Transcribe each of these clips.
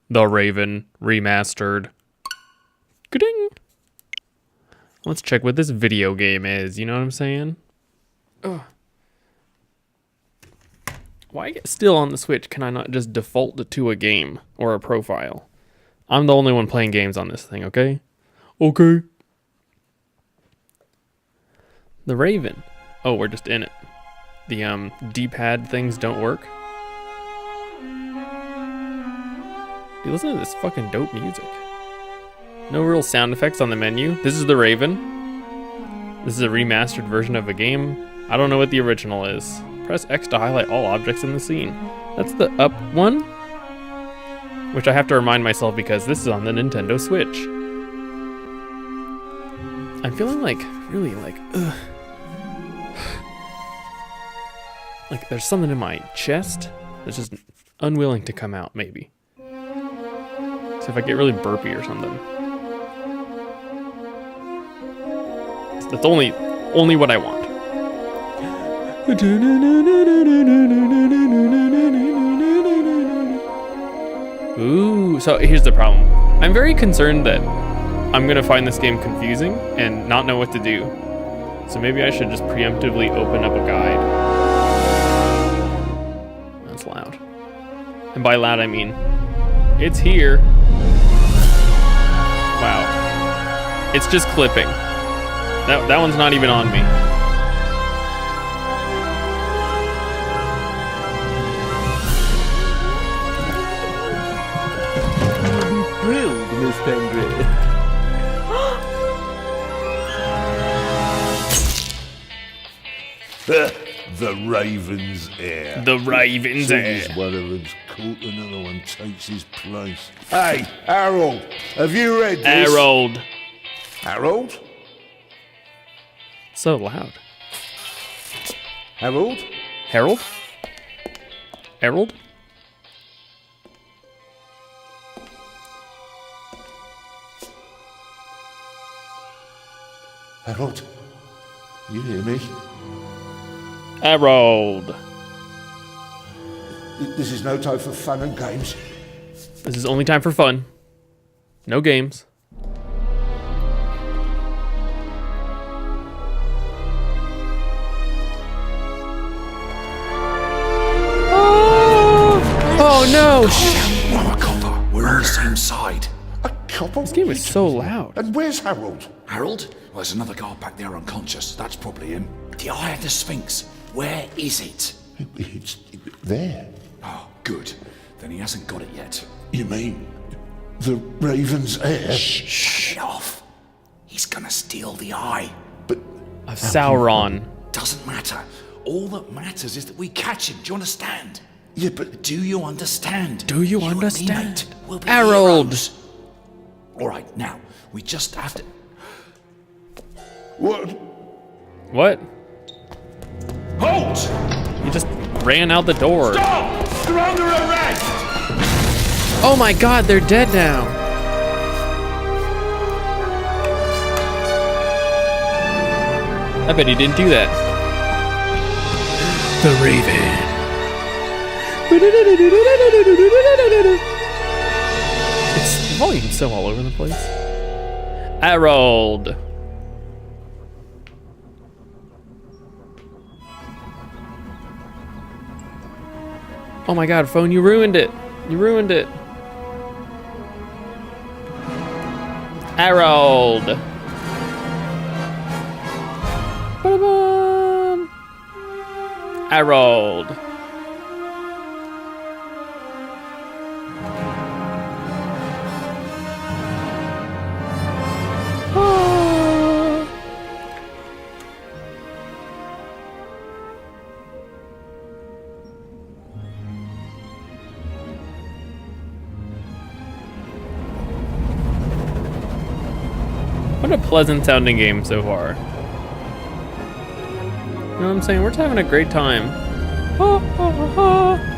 The Raven Remastered. Ga-ding! Let's check what this video game is, you know what I'm saying? Ugh. Why still on the Switch can I not just default to a game or a profile? I'm the only one playing games on this thing, okay? Okay. The Raven. Oh, we're just in it. The D-pad things don't work. Dude, listen to this fucking dope music. No real sound effects on the menu. This is the Raven. This is a remastered version of a game. I don't know what the original is. Press X to highlight all objects in the scene. That's the up one, which I have to remind myself because this is on the Nintendo Switch. I'm feeling like, really like, ugh. Like there's something in my chest that's just unwilling to come out, maybe. So if I get really burpy or something. That's only what I want. Ooh, so here's the problem. I'm very concerned that I'm gonna find this game confusing and not know what to do. So maybe I should just preemptively open up a guide. That's loud. And by loud I mean, it's here. Wow. It's just clipping. That one's not even on me. Thrilled, Miss Pendry. The Raven's heir. The Raven's Soon heir. as one of them's caught, another one takes his place. Hey, Harold, have you read this? Harold. Harold? So loud. Harold? Harold? Harold? Harold? You hear me? Harold. This is no time for fun and games. This is only time for fun. No games. Oh no! I'm a copper. We're on the same side. A copper? This game is so loud. And where's Harold? Harold? Well, there's another guy back there unconscious. That's probably him. The Eye of the Sphinx. Where is it? It's there. Oh, good. Then he hasn't got it yet. You mean the Raven's heir? Shut it off. He's gonna steal the eye. But Of Sauron. Doesn't matter. All that matters is that we catch him. Do you understand? yeah, but Do you understand? Do you and me, understand? mate, will be Harold. heroes. All right, now we just have to. what? What? Halt! You just ran out the door. Stop! You're under arrest! Oh my god, they're dead now. I bet he didn't do that. The Raven. It's the volume's so all over the place. Harold. Oh my god, phone, you ruined it. You ruined it. Harold. Ba-da-bum. Harold. Ah. What a pleasant sounding game so far. You know what I'm saying? We're just having a great time. Ha, ha, ha, ha.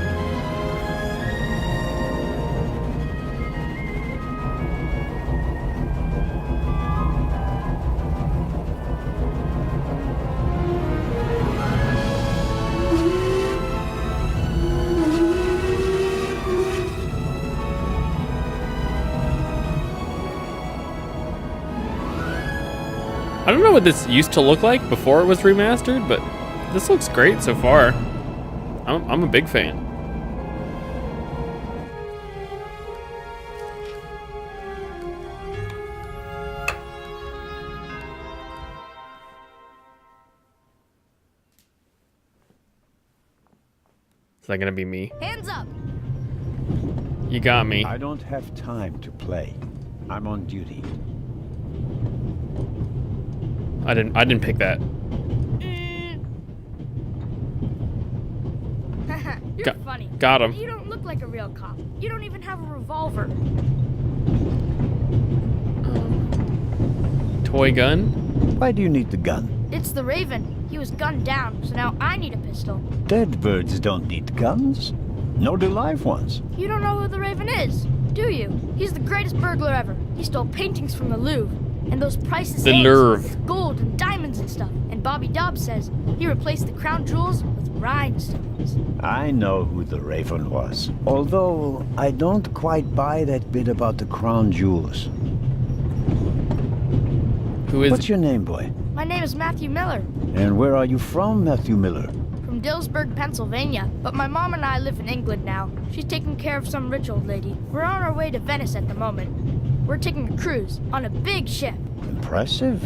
I don't know what this used to look like before it was remastered, but this looks great so far. I'm a big fan. Is that gonna be me? Hands up! You got me. I don't have time to play. I'm on duty. I didn't pick that. You're funny. Got him. You don't look like a real cop. You don't even have a revolver. Toy gun? Why do you need the gun? It's the Raven. He was gunned down, so now I need a pistol. Dead birds don't need guns. Nor do live ones. You don't know who the Raven is, do you? He's the greatest burglar ever. He stole paintings from the Louvre. And those priceless The eggs Louvre. with gold and diamonds and stuff. And Bobby Dobbs says he replaced the crown jewels with rhinestones. I know who the Raven was. Although, I don't quite buy that bit about the crown jewels. Who is What's it? your name, boy? My name is Matthew Miller, And where are you from, Matthew Miller? from Dillsburg, Pennsylvania. But my mom and I live in England now. She's taking care of some rich old lady. We're on our way to Venice at the moment. We're taking a cruise on a big ship. Impressive.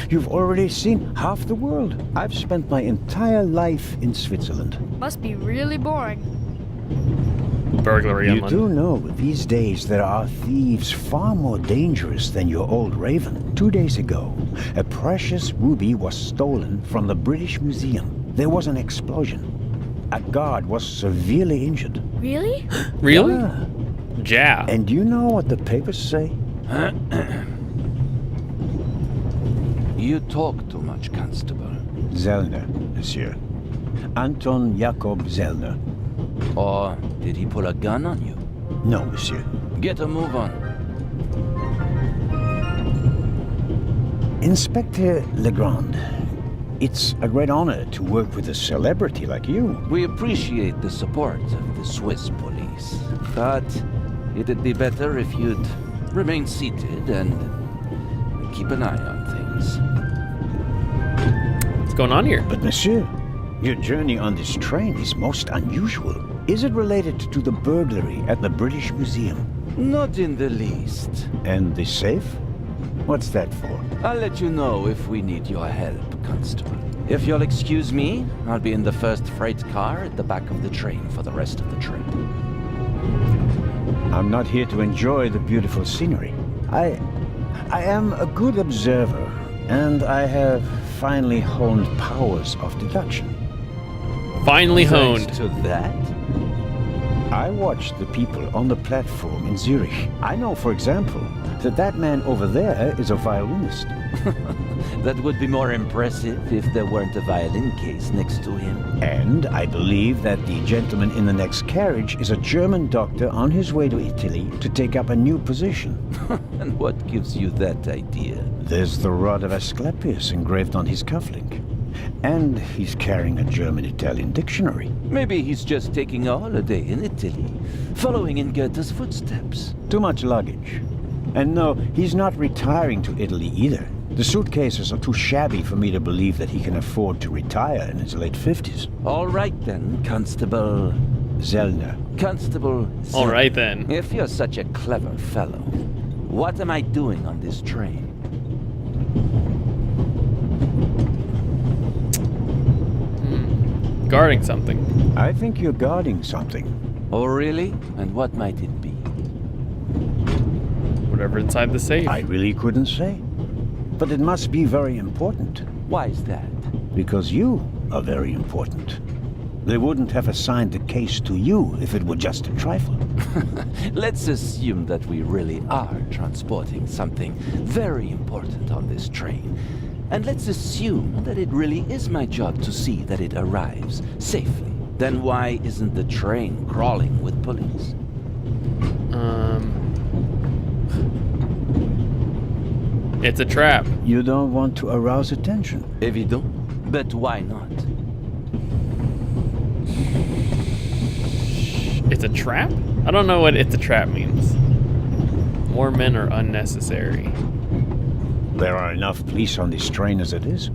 You've already seen half the world. I've spent my entire life in Switzerland. Must be really boring. Burglary You inland. do know these days there are thieves far more dangerous than your old Raven. 2 days ago, a precious ruby was stolen from the British Museum. There was an explosion. A guard was severely injured. Really? Really? Yeah. Ja. And do you know what the papers say? You talk too much, Constable. Zellner, monsieur. Anton Jakob Zellner. Or did he pull a gun on you? No, monsieur. Get a move on. Inspector Legrand, it's a great honor to work with a celebrity like you. We appreciate the support of the Swiss police. But it'd be better if you'd remain seated and keep an eye on things. What's going on here? But monsieur, your journey on this train is most unusual. Is it related to the burglary at the British Museum? Not in the least. And the safe? What's that for? I'll let you know if we need your help, Constable. If you'll excuse me, I'll be in the first freight car at the back of the train for the rest of the trip. I'm not here to enjoy the beautiful scenery. I am a good observer, and I have finally honed powers of deduction. Finally Thanks honed. to that? I watched the people on the platform in Zurich. I know, for example, that that man over there is a violinist. That would be more impressive if there weren't a violin case next to him. And I believe that the gentleman in the next carriage is a German doctor on his way to Italy to take up a new position. And what gives you that idea? There's the rod of Asclepius engraved on his cufflink. And he's carrying a German-Italian dictionary. Maybe he's just taking a holiday in Italy, following in Goethe's footsteps. Too much luggage. And no, he's not retiring to Italy either. The suitcases are too shabby for me to believe that he can afford to retire in his late 50s. All right then, Constable. Zellner. Constable. All Zell. right then. If you're such a clever fellow, what am I doing on this train? Guarding something. I think you're guarding something. Oh, really? And what might it be? Whatever inside the safe. I really couldn't say. But it must be very important. Why is that? Because you are very important. They wouldn't have assigned the case to you if it were just a trifle. Let's assume that we really are transporting something very important on this train. And let's assume that it really is my job to see that it arrives safely. Then why isn't the train crawling with police? It's a trap. You don't want to arouse attention. Évident. But why not? It's a trap? I don't know what it's a trap means. More men are unnecessary. There are enough police on this train as it is.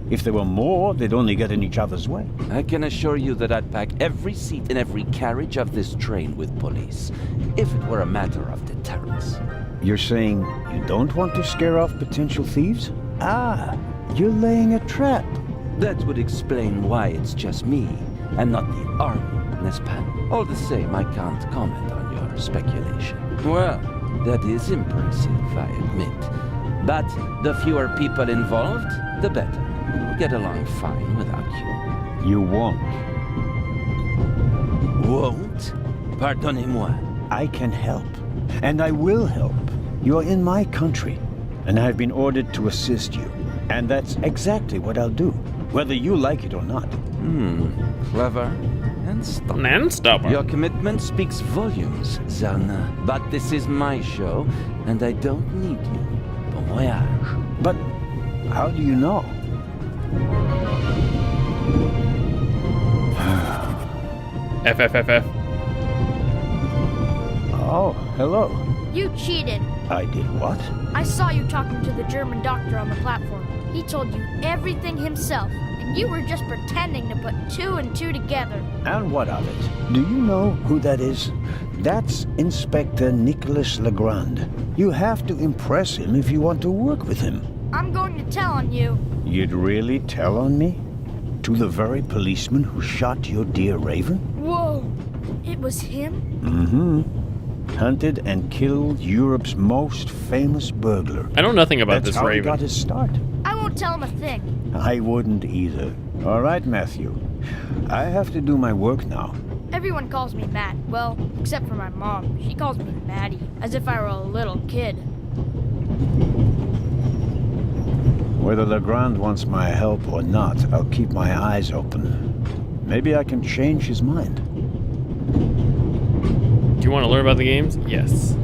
If there were more, they'd only get in each other's way. I can assure you that I'd pack every seat in every carriage of this train with police, if it were a matter of deterrence. You're saying you don't want to scare off potential thieves? Ah, you're laying a trap. That would explain why it's just me, and not the army, n'est-ce pas? All the same, I can't comment on your speculation. Well, that is impressive, I admit. But the fewer people involved, the better. We'll get along fine without you. You won't. Won't? Pardonnez-moi. I can help, and I will help. You're in my country, and I've been ordered to assist you. And that's exactly what I'll do, whether you like it or not. Clever and stubborn. stubborn. Your commitment speaks volumes, Zelna. But this is my show, and I don't need you. Bon voyage. But how do you know? FFFF. Oh, hello. You cheated. I did what? I saw you talking to the German doctor on the platform. He told you everything himself, and you were just pretending to put two and two together. And what of it? Do you know who that is? That's Inspector Nicholas Legrand. You have to impress him if you want to work with him. I'm going to tell on you. You'd really tell on me? To the very policeman who shot your dear Raven? Whoa, it was him? Mm-hmm. Hunted and killed Europe's most famous burglar. I know nothing about That's this how he Raven. got his start. I won't tell him a thing. I wouldn't either. All right, Matthew. I have to do my work now. Everyone calls me Matt. Well, except for my mom. She calls me Maddie, as if I were a little kid. Whether Legrand wants my help or not, I'll keep my eyes open. Maybe I can change his mind. Do you want to learn about the games? Yes.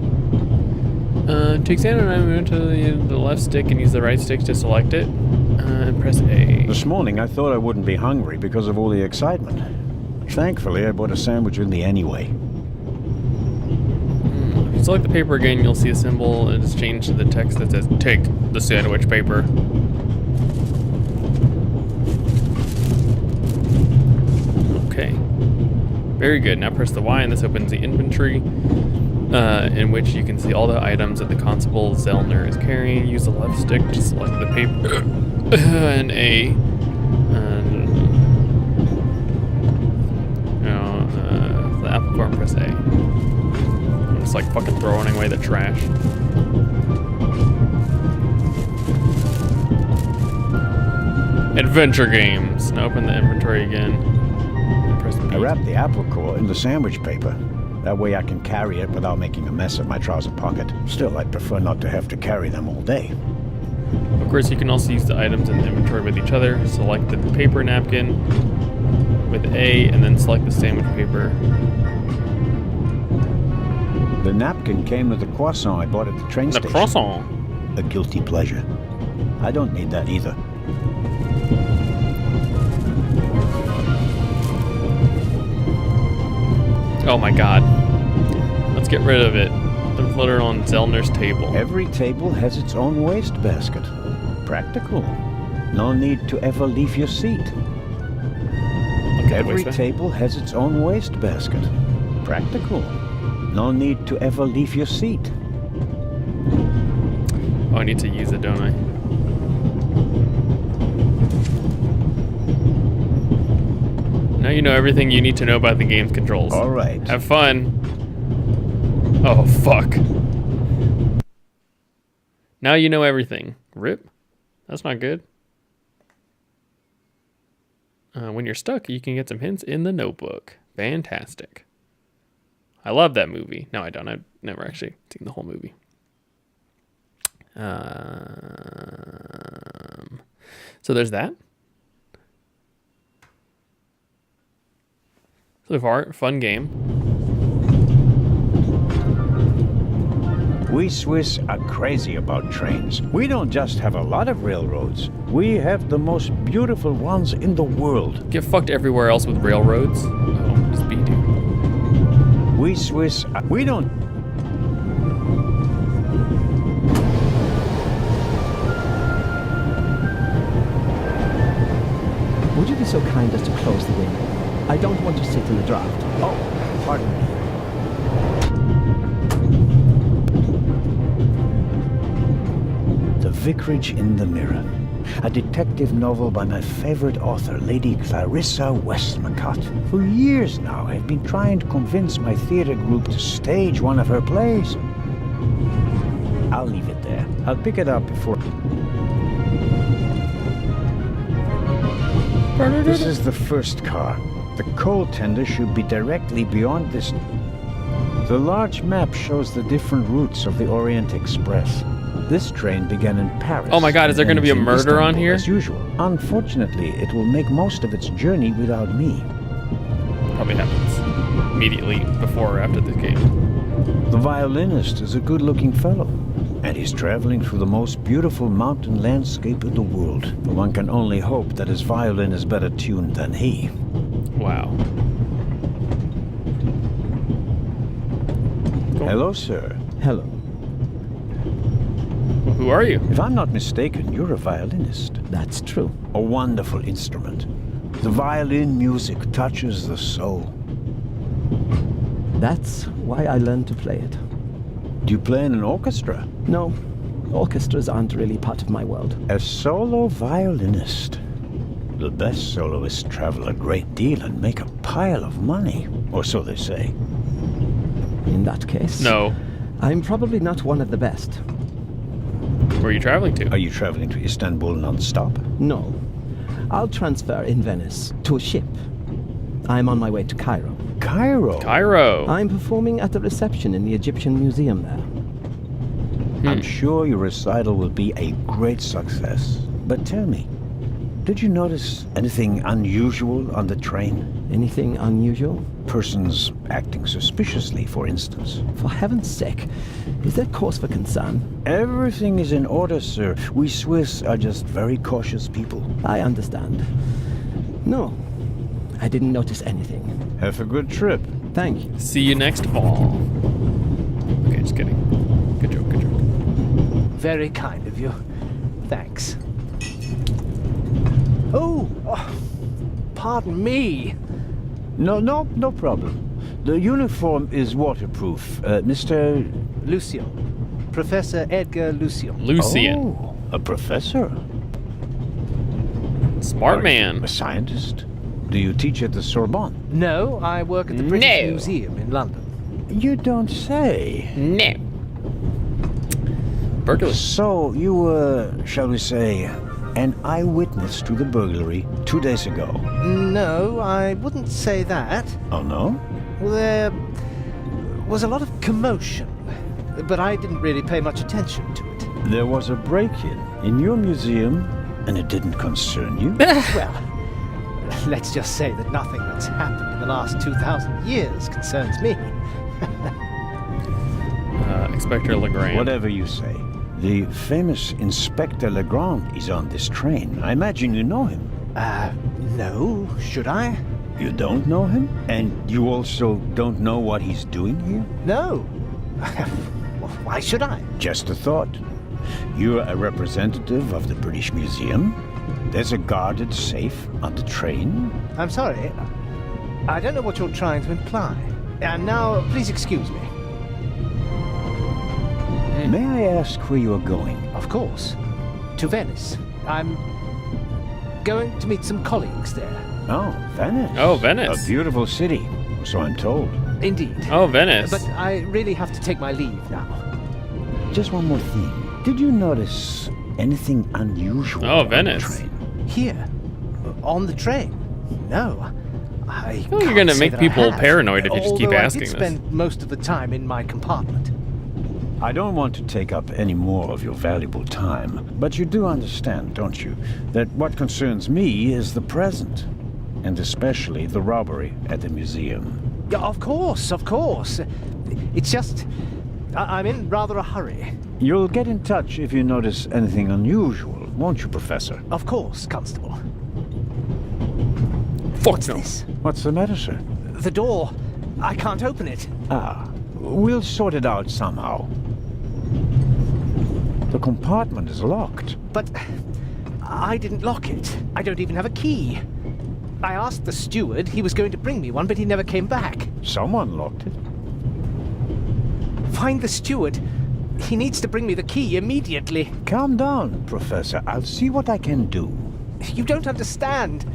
To examine an item, to the left stick and use the right stick to select it. And press A. This morning, I thought I wouldn't be hungry because of all the excitement. Thankfully, I bought a sandwich with me anyway. If you select the paper again, you'll see a symbol and it's changed to the text that says, "Take the sandwich paper." Okay. Very good. Now press the Y and this opens the inventory, in which you can see all the items that the Constable Zellner is carrying. Use the left stick to select the paper and A. The apple core and press A. I'm just like fucking throwing away the trash. Adventure games. Now open the inventory again. And press B. I wrapped the apple core in the sandwich paper. That way I can carry it without making a mess of my trouser pocket. Still, I'd prefer not to have to carry them all day. Of course, you can also use the items in the inventory with each other. Select the paper napkin with A, and then select the sandwich paper. The napkin came with the croissant I bought at the train The station. croissant. A guilty pleasure. I don't need that either. Oh my god. Let's get rid of it. They're floated on Zellner's table. Every table has its own waste basket. Practical. No need to ever leave your seat. Okay, Every waste basket. table has its own waste basket. Practical. No need to ever leave your seat. Oh, I need to use it, don't I? Now you know everything you need to know about the game's controls. All right. Have fun. Oh, fuck. Now you know everything. RIP? That's not good. When you're stuck, you can get some hints in the notebook. Fantastic. I love that movie. No, I don't. I've never actually seen the whole movie. So there's that. So far, fun game. We Swiss are crazy about trains. We don't just have a lot of railroads. We have the most beautiful ones in the world. Get fucked everywhere else with railroads. Oh, just B, dude. We Swiss, we don't... I don't want to sit in the draft. Oh, pardon me. The Vicarage in the Mirror. A detective novel by my favorite author, Lady Clarissa Westmacott. For years now, I've been trying to convince my theater group to stage one of her plays. I'll leave it there. I'll pick it up before... This is the first car. The coal tender should be directly beyond this. The large map shows the different routes of the Orient Express. This train began in Paris. Oh my God, is there going to be a murder on here? As usual. Unfortunately, it will make most of its journey without me. Probably happens immediately before or after the game. The violinist is a good-looking fellow, and he's traveling through the most beautiful mountain landscape in the world. One can only hope that his violin is better tuned than he. Wow. Cool. Hello, sir. Hello. Who are you? If I'm not mistaken, you're a violinist. That's true. A wonderful instrument. The violin music touches the soul. That's why I learned to play it. Do you play in an orchestra? No, orchestras aren't really part of my world. A solo violinist. The best soloists travel a great deal and make a pile of money, or so they say. In that case... No. I'm probably not one of the best. Where are you traveling to? Are you traveling to Istanbul non-stop? No. I'll transfer in Venice to a ship. I'm on my way to Cairo. Cairo? Cairo. I'm performing at the reception in the Egyptian Museum there. I'm sure your recital will be a great success. But tell me, did you notice anything unusual on the train? Anything unusual? Persons acting suspiciously, for instance. For heaven's sake, is there cause for concern? Everything is in order, sir. We Swiss are just very cautious people. I understand. No, I didn't notice anything. Have a good trip. Thank you. See you next fall. Okay, just kidding. Good joke, good joke. Very kind of you. Thanks. Oh, pardon me. No problem. The uniform is waterproof. Mr. Lucian. Professor Edgar Lucian. Lucian. Oh, a professor. Smart Are man. you a scientist? Do you teach at the Sorbonne? No, I work at the British No. Museum in London. You don't say. No. Berkeley. So you were, shall we say, an eyewitness to the burglary 2 days ago. No, I wouldn't say that. Oh, no? There was a lot of commotion, but I didn't really pay much attention to it. There was a break-in in your museum, and it didn't concern you? Well, let's just say that nothing that's happened in the last 2,000 years concerns me. Inspector Legrand. Whatever you say. The famous Inspector Legrand is on this train. I imagine you know him. No, should I? You don't know him? And you also don't know what he's doing here? No. Well, why should I? Just a thought. You're a representative of the British Museum. There's a guarded safe on the train. I'm sorry. I don't know what you're trying to imply. And now, please excuse me. May I ask where you are going? Of course. To Venice. I'm going to meet some colleagues there. Oh, Venice. Oh, Venice. A beautiful city, so I'm told. Indeed. Oh, Venice. But I really have to take my leave now. Just one more thing. Did you notice anything unusual Oh, on Venice. the train? Here? On the train? No. I feel like you're can't gonna say make that people I have. paranoid if you just keep Although asking I did this. spend most of the time in my compartment. I don't want to take up any more of your valuable time, but you do understand, don't you, that what concerns me is the present, and especially the robbery at the museum. Yeah, of course, of course. It's just... I'm in rather a hurry. You'll get in touch if you notice anything unusual, won't you, Professor? Of course, Constable. Fuck no. This? What's the matter, sir? The door. I can't open it. Ah, we'll sort it out somehow. The compartment is locked. But I didn't lock it. I don't even have a key. I asked the steward. He was going to bring me one, but he never came back. Someone locked it. Find the steward. He needs to bring me the key immediately. Calm down, Professor. I'll see what I can do. You don't understand.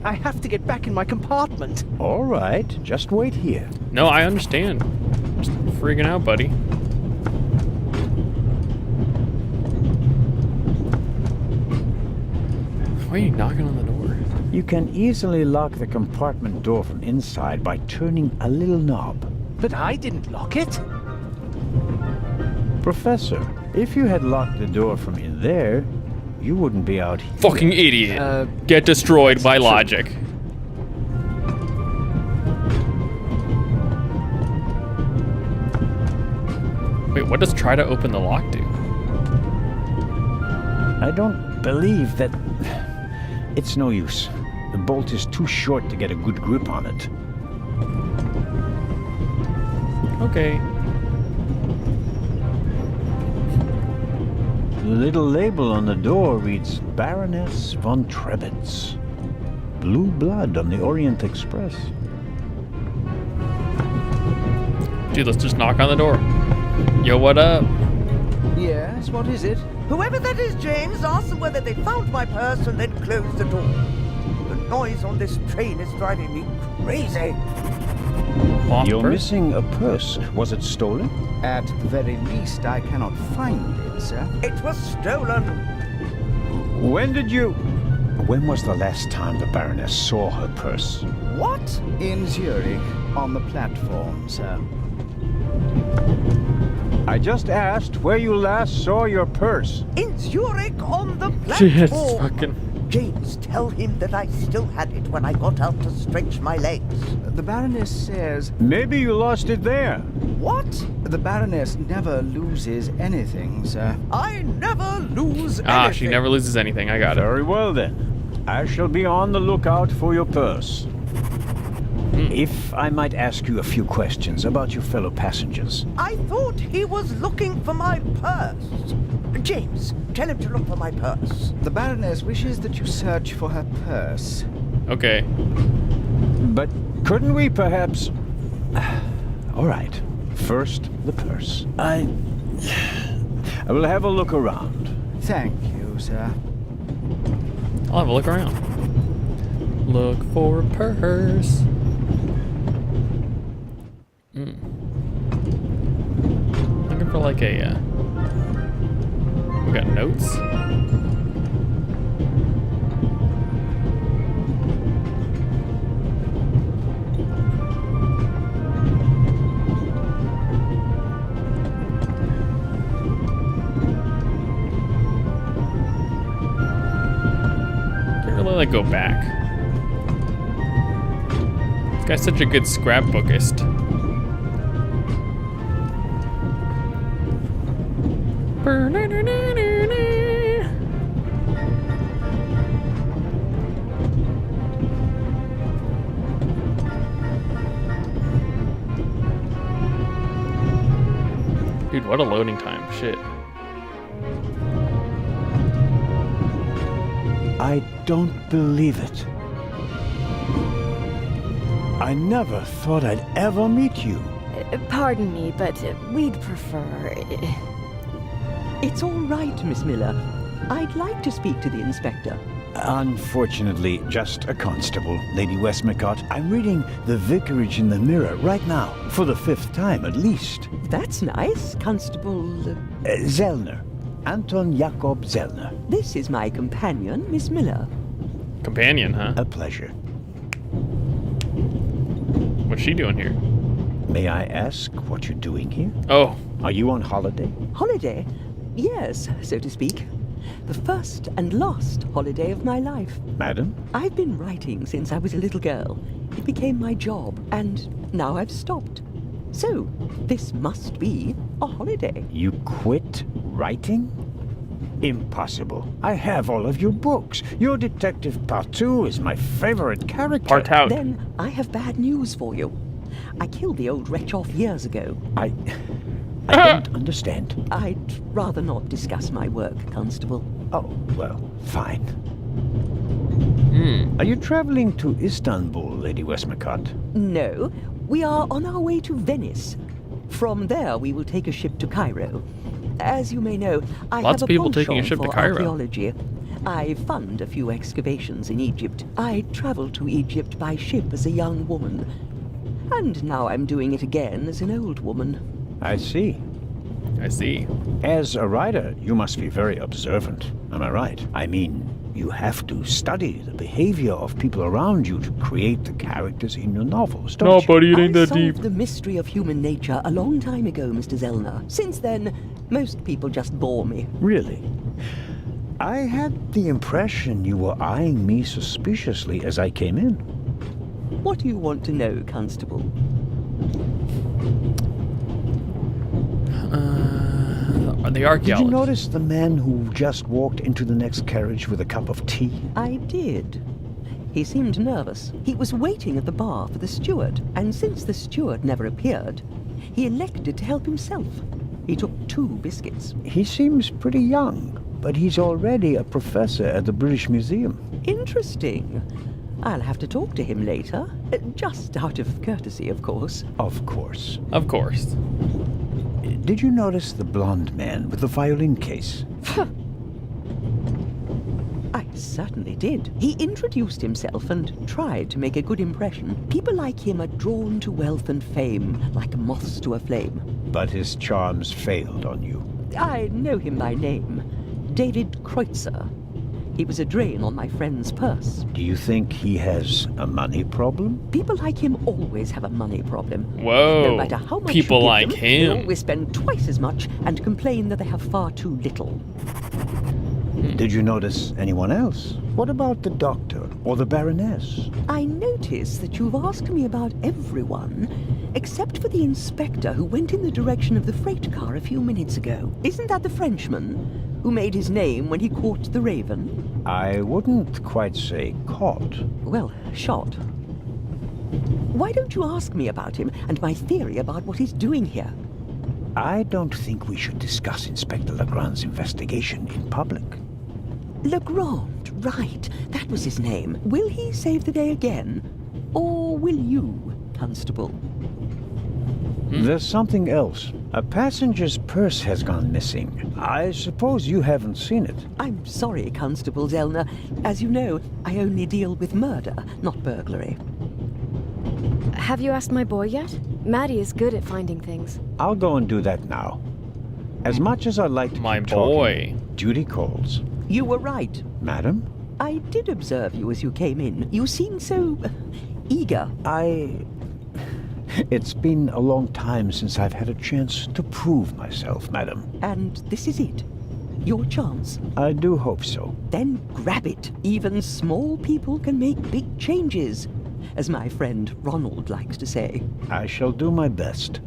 I have to get back in my compartment. All right, just wait here. No, I understand. Just freaking out, buddy. Why are you knocking on the door? You can easily lock the compartment door from inside by turning a little knob. But I didn't lock it. Professor, if you had locked the door from in there, you wouldn't be out here. Fucking idiot. Get destroyed by logic. Wait, what does try to open the lock do? I don't believe that... It's no use. The bolt is too short to get a good grip on it. Okay. The little label on the door reads Baroness von Trebitz. Blue blood on the Orient Express. Dude, let's just knock on the door. Yo, what up? Yes, what is it? Whoever that is, James, ask them whether they found my purse and then closed the door. The noise on this train is driving me crazy. Lost You're purse? missing a purse. Was it stolen? At the very least, I cannot find it, sir. It was stolen. When was the last time the Baroness saw her purse? What? In Zurich, on the platform, sir. I just asked where you last saw your purse. In Zurich on the Shit, platform. fucking... James, tell him that I still had it when I got out to stretch my legs. The Baroness says... Maybe you lost it there. What? The Baroness never loses anything, sir. I never lose anything. Ah, she never loses anything. I got it. Very well then. I shall be on the lookout for your purse. If I might ask you a few questions about your fellow passengers. I thought he was looking for my purse. James, tell him to look for my purse. The Baroness wishes that you search for her purse. Okay. But couldn't we perhaps... All right. First, the purse. I will have a look around. Thank you, sir. I'll have a look around. Look for a purse. Looking for like a, we got notes? Can't really like go back. This guy's such a good scrapbookist. Dude, what a loading time. Shit. I don't believe it. I never thought I'd ever meet you. Pardon me, but we'd prefer... It's all right, Miss Miller. I'd like to speak to the inspector. Unfortunately, just a constable, Lady Westmacott. I'm reading The Vicarage in the Mirror right now, for the 5th time at least. That's nice, Constable... Zellner. Anton Jakob Zellner. This is my companion, Miss Miller. Companion, huh? A pleasure. What's she doing here? May I ask what you're doing here? Oh. Are you on holiday? Holiday? Yes, so to speak. The first and last holiday of my life. Madam? I've been writing since I was a little girl. It became my job, and now I've stopped. So, this must be a holiday. You quit writing? Impossible. I have all of your books. Your Detective Partout is my favorite character. Partout. Then I have bad news for you. I killed the old wretch off years ago. I don't understand. I'd rather not discuss my work, Constable. Oh, well, fine. Are you traveling to Istanbul, Lady Westmacott? No, we are on our way to Venice. From there, we will take a ship to Cairo. As you may know, I Lots have of people a taking a penchant ship to for Cairo. archaeology. I fund a few excavations in Egypt. I traveled to Egypt by ship as a young woman. And now I'm doing it again as an old woman. I see. I see. As a writer, you must be very observant. Am I right? I mean, you have to study the behavior of people around you to create the characters in your novels, don't you? Buddy, it ain't that I deep. solved the mystery of human nature a long time ago, Mr. Zellner. Since then, most people just bore me. Really? I had the impression you were eyeing me suspiciously as I came in. What do you want to know, Constable? The Did archaeologist. you notice the man who just walked into the next carriage with a cup of tea? I did. He seemed nervous. He was waiting at the bar for the steward, and since the steward never appeared, he elected to help himself. He took 2 biscuits. He seems pretty young, but he's already a professor at the British Museum. Interesting. I'll have to talk to him later. Just out of courtesy, of course. Of course. Of course. Did you notice the blonde man with the violin case? I certainly did. He introduced himself and tried to make a good impression. People like him are drawn to wealth and fame, like moths to a flame. But his charms failed on you. I know him by name. David Kreutzer. He was a drain on my friend's purse. Do you think he has a money problem? People like him always have a money problem. Whoa. No matter how much People you give like them, him. They always spend twice as much and complain that they have far too little. Did you notice anyone else? What about the doctor or the Baroness? I notice that you've asked me about everyone, except for the inspector who went in the direction of the freight car a few minutes ago. Isn't that the Frenchman who made his name when he caught the raven? I wouldn't quite say caught. Well, shot. Why don't you ask me about him and my theory about what he's doing here? I don't think we should discuss Inspector Legrand's investigation in public. Legrand, right. That was his name. Will he save the day again? Or will you, Constable? There's something else. A passenger's purse has gone missing. I suppose you haven't seen it. I'm sorry, Constable Zellner. As you know, I only deal with murder, not burglary. Have you asked my boy yet? Maddie is good at finding things. I'll go and do that now. As much as I'd like to My keep boy. talking, duty calls. You were right. Madam? I did observe you as you came in. You seemed so eager. It's been a long time since I've had a chance to prove myself, madam. And this is it. Your chance. I do hope so. Then grab it. Even small people can make big changes, as my friend Ronald likes to say. I shall do my best.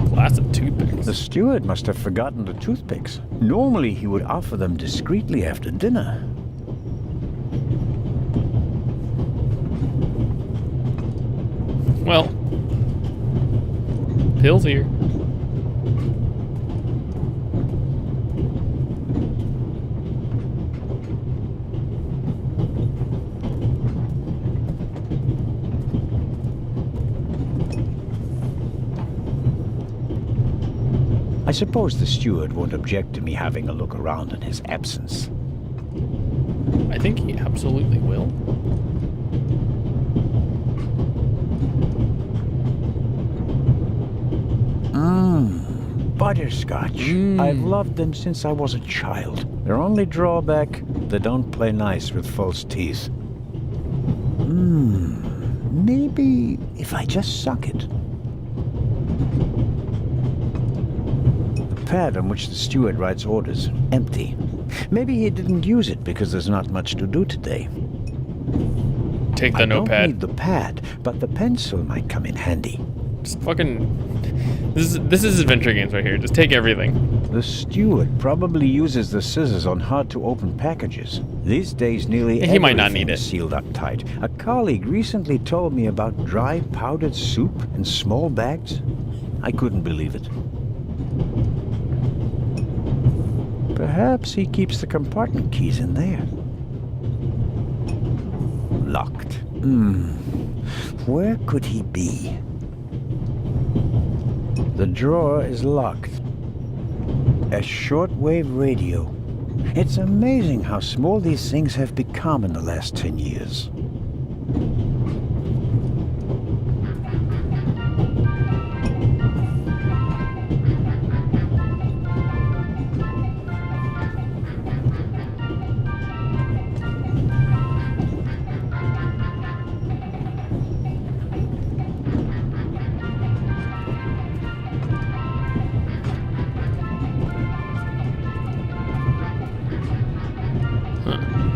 Glass of toothpicks. The steward must have forgotten the toothpicks. Normally he would offer them discreetly after dinner. Well, pills here. I suppose the steward won't object to me having a look around in his absence. I think he absolutely will. Butterscotch. I've loved them since I was a child. Their only drawback, they don't play nice with false teeth. Maybe if I just suck it. The pad on which the steward writes orders, empty. Maybe he didn't use it because there's not much to do today. Take the I notepad. don't need the pad, but the pencil might come in handy. Just fucking. This is adventure games right here. Just take everything. The steward probably uses the scissors on hard-to-open packages. These days, nearly He might not everything need is it. sealed up tight. A colleague recently told me about dry powdered soup in small bags. I couldn't believe it. Perhaps he keeps the compartment keys in there. Locked. Where could he be? The drawer is locked. A shortwave radio. It's amazing how small these things have become in the last 10 years.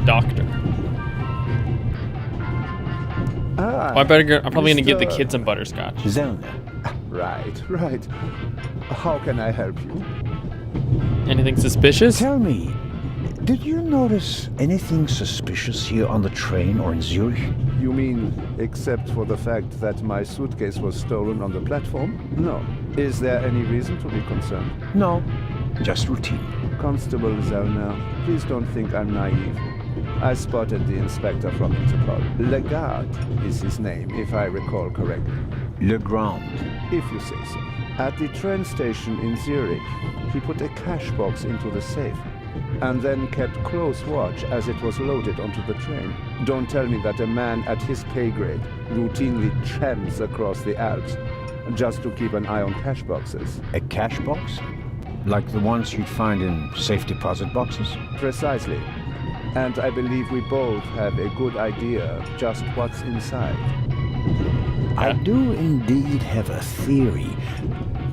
Doctor. Ah, I'm probably gonna give the Mr. kids some butterscotch. Zelda. Right. How can I help you? Anything suspicious? Tell me, did you notice anything suspicious here on the train or in Zurich? You mean, except for the fact that my suitcase was stolen on the platform? No. Is there any reason to be concerned? No, just routine. Constable Zellner, please don't think I'm naive. I spotted the inspector from Interpol. Legarde is his name, if I recall correctly. Legrand. If you say so. At the train station in Zurich, he put a cash box into the safe, and then kept close watch as it was loaded onto the train. Don't tell me that a man at his pay grade routinely tramps across the Alps just to keep an eye on cash boxes. A cash box? Like the ones you'd find in safe deposit boxes? Precisely. And I believe we both have a good idea just what's inside. I do indeed have a theory,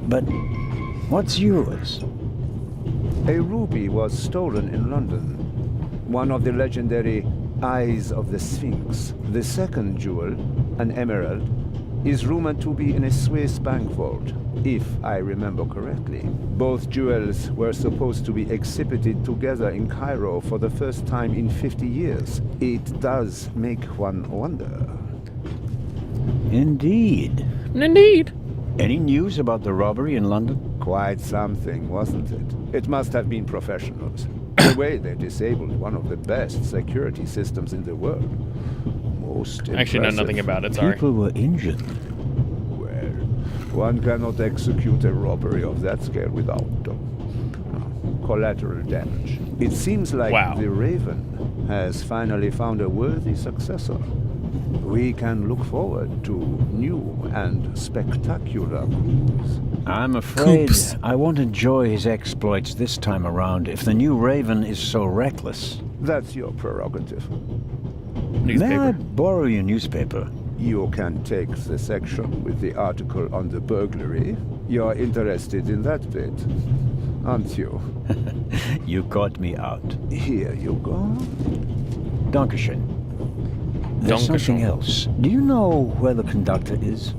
but what's yours? A ruby was stolen in London. One of the legendary Eyes of the Sphinx. The second jewel, an emerald, is rumored to be in a Swiss bank vault, if I remember correctly. Both jewels were supposed to be exhibited together in Cairo for the first time in 50 years. It does make one wonder. Indeed. Indeed. Any news about the robbery in London? Quite something, wasn't it? It must have been professionals. The way they disabled one of the best security systems in the world. Most I actually know impressive. nothing about it, sorry. People were injured. Well, one cannot execute a robbery of that scale without collateral damage. It seems like the Raven has finally found a worthy successor. We can look forward to new and spectacular coups. I'm afraid I won't enjoy his exploits this time around if the new Raven is so reckless. That's your prerogative. May I borrow your newspaper? You can take the section with the article on the burglary. You're interested in that bit, aren't you? You caught me out. Here you go. Dankeschön. There's something else. Do you know where the conductor is?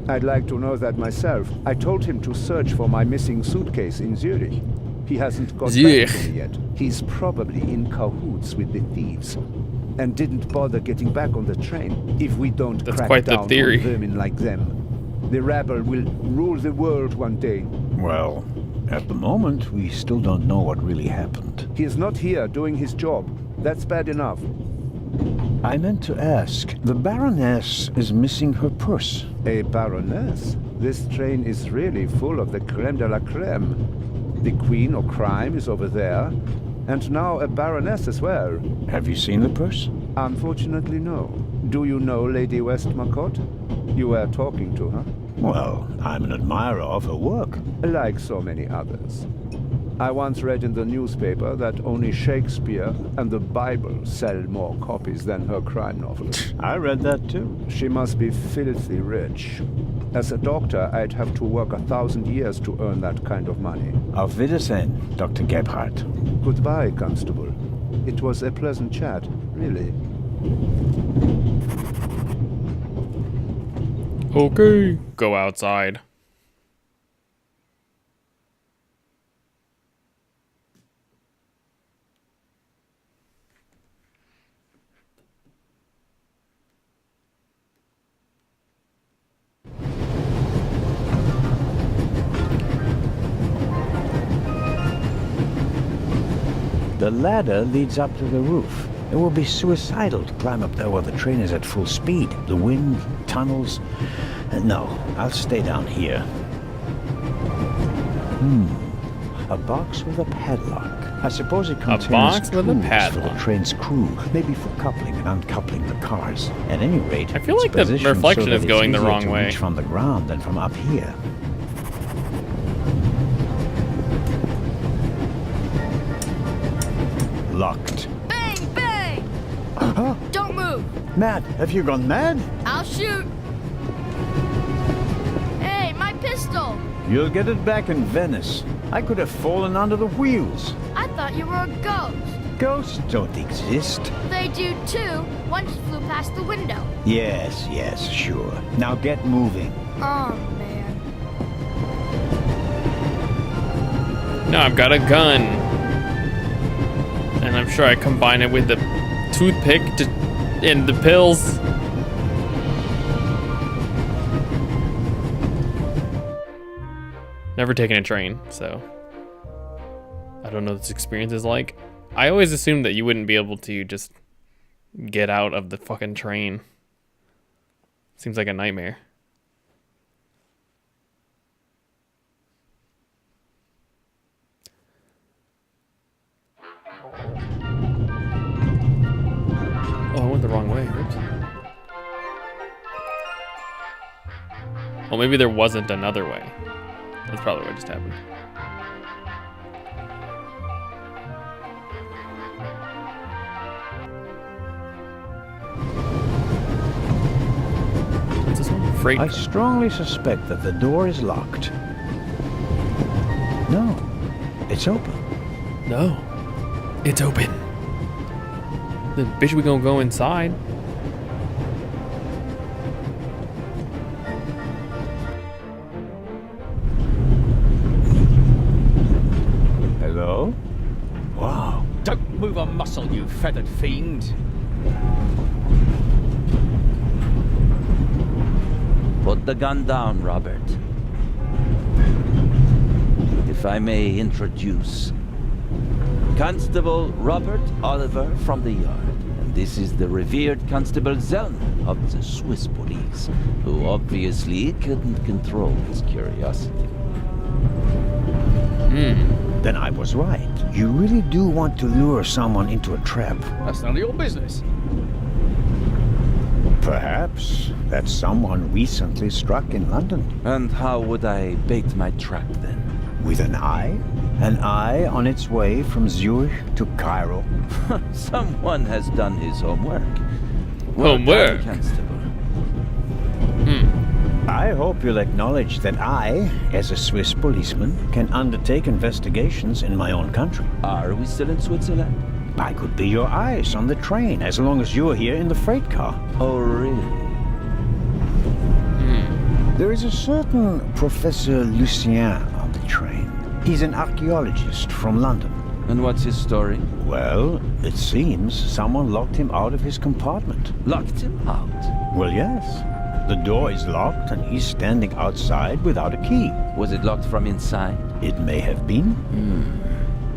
I'd like to know that myself. I told him to search for my missing suitcase in Zurich. He hasn't got back to me yet. He's probably in cahoots with the thieves, and didn't bother getting back on the train. If we don't crack down on vermin like them, the rabble will rule the world one day. Well, at the moment, we still don't know what really happened. He is not here doing his job. That's bad enough. I meant to ask, the Baroness is missing her purse. A Baroness? This train is really full of the creme de la creme. The Queen of Crime is over there, and now a Baroness as well. Have you seen the purse? Unfortunately, no. Do you know Lady Westmacott? You were talking to her. Well, I'm an admirer of her work. Like so many others. I once read in the newspaper that only Shakespeare and the Bible sell more copies than her crime novels. I read that too. She must be filthy rich. As a doctor, I'd have to work 1,000 years to earn that kind of money. Auf Wiedersehen, Dr. Gebhardt. Goodbye, Constable. It was a pleasant chat, really. Okay. Go outside. The ladder leads up to the roof. It will be suicidal to climb up there while the train is at full speed. The wind, tunnels... No, I'll stay down here. A box with a padlock. I suppose it contains box with a tools padlock. for the train's crew, maybe for coupling and uncoupling the cars. At any rate, I feel like it's the positioned reflection so that is it's going the easier wrong to way. reach from the ground than from up here. Locked. Bang, bang! Huh? Don't move. Matt, have you gone mad? I'll shoot. Hey, my pistol. You'll get it back in Venice. I could have fallen under the wheels. I thought you were a ghost. Ghosts don't exist. They do too. One just flew past the window. Yes, sure. Now get moving. Oh, man. No, I've got a gun. And I'm sure I combine it with the toothpick and the pills. Never taken a train, so I don't know what this experience is like. I always assumed that you wouldn't be able to just get out of the fucking train. Seems like a nightmare. Oh, I went the wrong way. Oops. Well, maybe there wasn't another way. That's probably what just happened. What's this one? Freight. I strongly suspect that the door is locked. No, it's open. No, it's open. Then bitch, we gonna go inside. Hello? Wow. Don't move a muscle, you feathered fiend. Put the gun down, Robert. If I may introduce Constable Robert Oliver from the yard. And this is the revered Constable Zellner of the Swiss police, who obviously couldn't control his curiosity. Then I was right. You really do want to lure someone into a trap. That's none of your business. Perhaps that someone recently struck in London. And how would I bait my trap then? With an eye? An eye on its way from Zurich to Cairo. Someone has done his homework. Homework? Constable. I hope you'll acknowledge that I, as a Swiss policeman, can undertake investigations in my own country. Are we still in Switzerland? I could be your eyes on the train as long as you're here in the freight car. Oh, really? There is a certain Professor Lucien on the train. He's an archaeologist from London. And what's his story? Well, it seems someone locked him out of his compartment. Locked him out? Well, yes. The door is locked and he's standing outside without a key. Was it locked from inside? It may have been.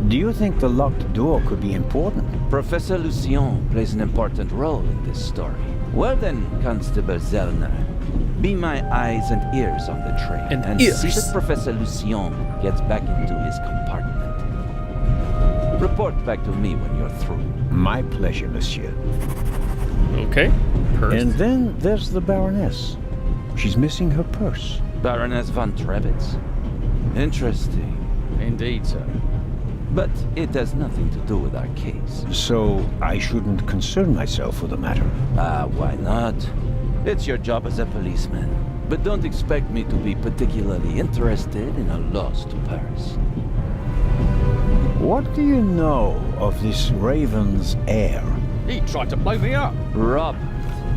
Do you think the locked door could be important? Professor Lucien plays an important role in this story. Well then, Constable Zellner, be my eyes and ears on the train and see that Professor Lucien gets back into his compartment. Report back to me when you're through. My pleasure, monsieur. Okay. Purse. And then there's the Baroness. She's missing her purse. Baroness von Trebitz. Interesting. Indeed, sir. But it has nothing to do with our case. So I shouldn't concern myself with the matter. Why not? It's your job as a policeman. But don't expect me to be particularly interested in a lost purse. What do you know of this Raven's heir? He tried to blow me up. Robert,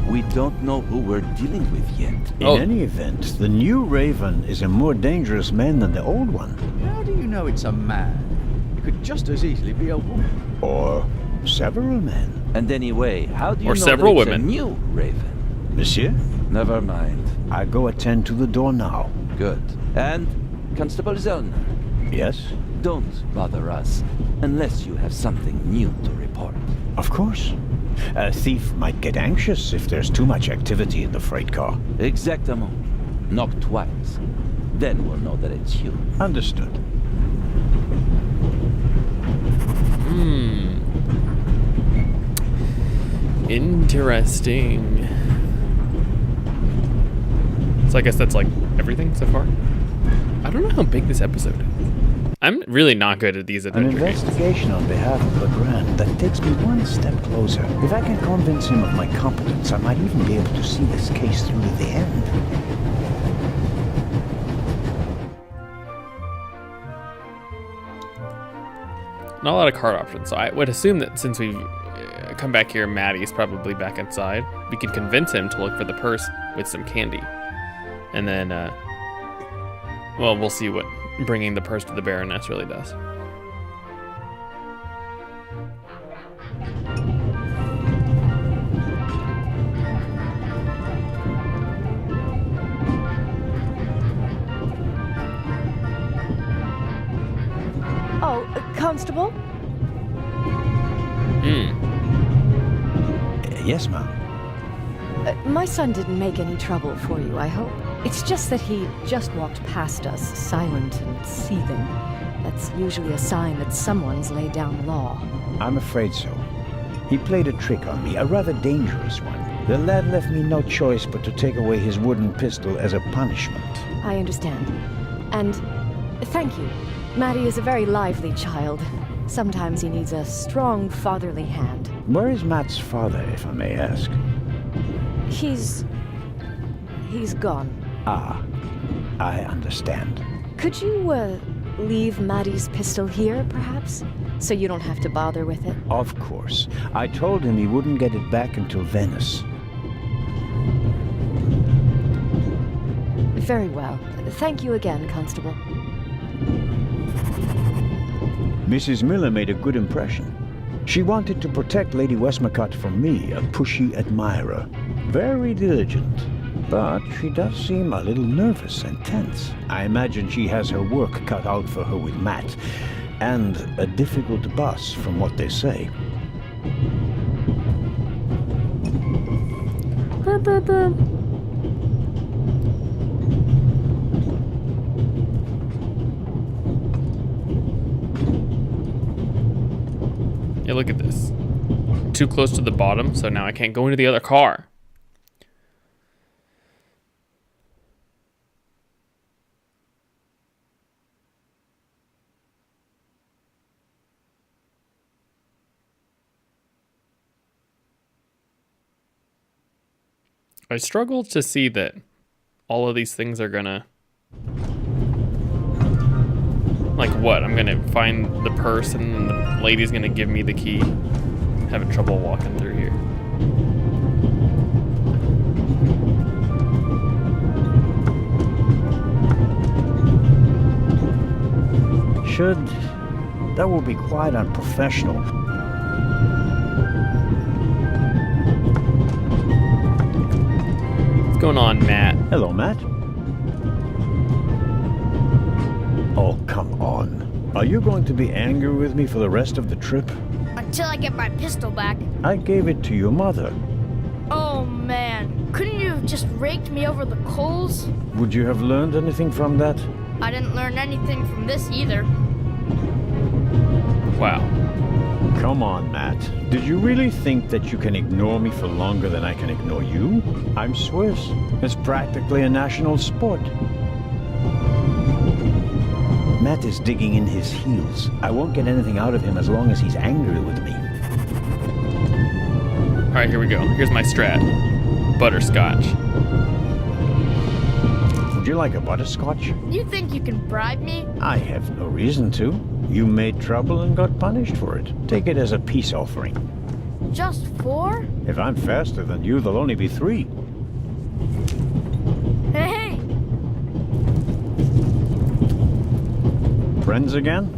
we don't know who we're dealing with yet. In any event, the new Raven is a more dangerous man than the old one. How do you know it's a man? It could just as easily be a woman. Or several men. And anyway, how do you Or know several that it's women. a new Raven? Monsieur? Never mind. I go attend to the door now. Good. And Constable Zellner? Yes? don't bother us unless you have something new to report. Of course. A thief might get anxious if there's too much activity in the freight car. Exactement. Knock twice. Then we'll know that it's you. Understood. Interesting. So I guess that's like everything so far. I don't know how big this episode is. I'm really not good at these An adventure games. investigation on behalf of Legrand that takes me one step closer. If I can convince him of my competence, I might even be able to see this case through to the end. Not a lot of card options, so I would assume that since we've come back here, Maddie's probably back inside. We could convince him to look for the purse with some candy. And then, well, we'll see what bringing the purse to the Baroness really does. Oh, Constable? Yes, ma'am. My son didn't make any trouble for you, I hope. It's just that he just walked past us, silent and seething. That's usually a sign that someone's laid down the law. I'm afraid so. He played a trick on me, a rather dangerous one. The lad left me no choice but to take away his wooden pistol as a punishment. I understand. And thank you. Maddie is a very lively child. Sometimes he needs a strong fatherly hand. Where is Matt's father, if I may ask? He's gone. Ah, I understand. Could you, leave Maddie's pistol here, perhaps? So you don't have to bother with it? Of course. I told him he wouldn't get it back until Venice. Very well. Thank you again, Constable. Mrs. Miller made a good impression. She wanted to protect Lady Westmacott from me, a pushy admirer. Very diligent. But she does seem a little nervous and tense. I imagine she has her work cut out for her with Matt. And a difficult boss, from what they say. Yeah, look at this. Too close to the bottom, so now I can't go into the other car. I struggle to see that all of these things are gonna... Like what? I'm gonna find the purse and the lady's gonna give me the key. Having trouble walking through here. That will be quite unprofessional. What's going on, Matt? Hello, Matt. Oh, come on. Are you going to be angry with me for the rest of the trip? Until I get my pistol back. I gave it to your mother. Oh man, couldn't you have just raked me over the coals? Would you have learned anything from that? I didn't learn anything from this either. Wow. Come on, Matt. Did you really think that you can ignore me for longer than I can ignore you? I'm Swiss. It's practically a national sport. Matt is digging in his heels. I won't get anything out of him as long as he's angry with me. All right, here we go. Here's my strat. Butterscotch. Would you like a butterscotch? You think you can bribe me? I have no reason to. You made trouble and got punished for it. Take it as a peace offering. Just 4? If I'm faster than you, there'll only be 3. Hey! Friends again?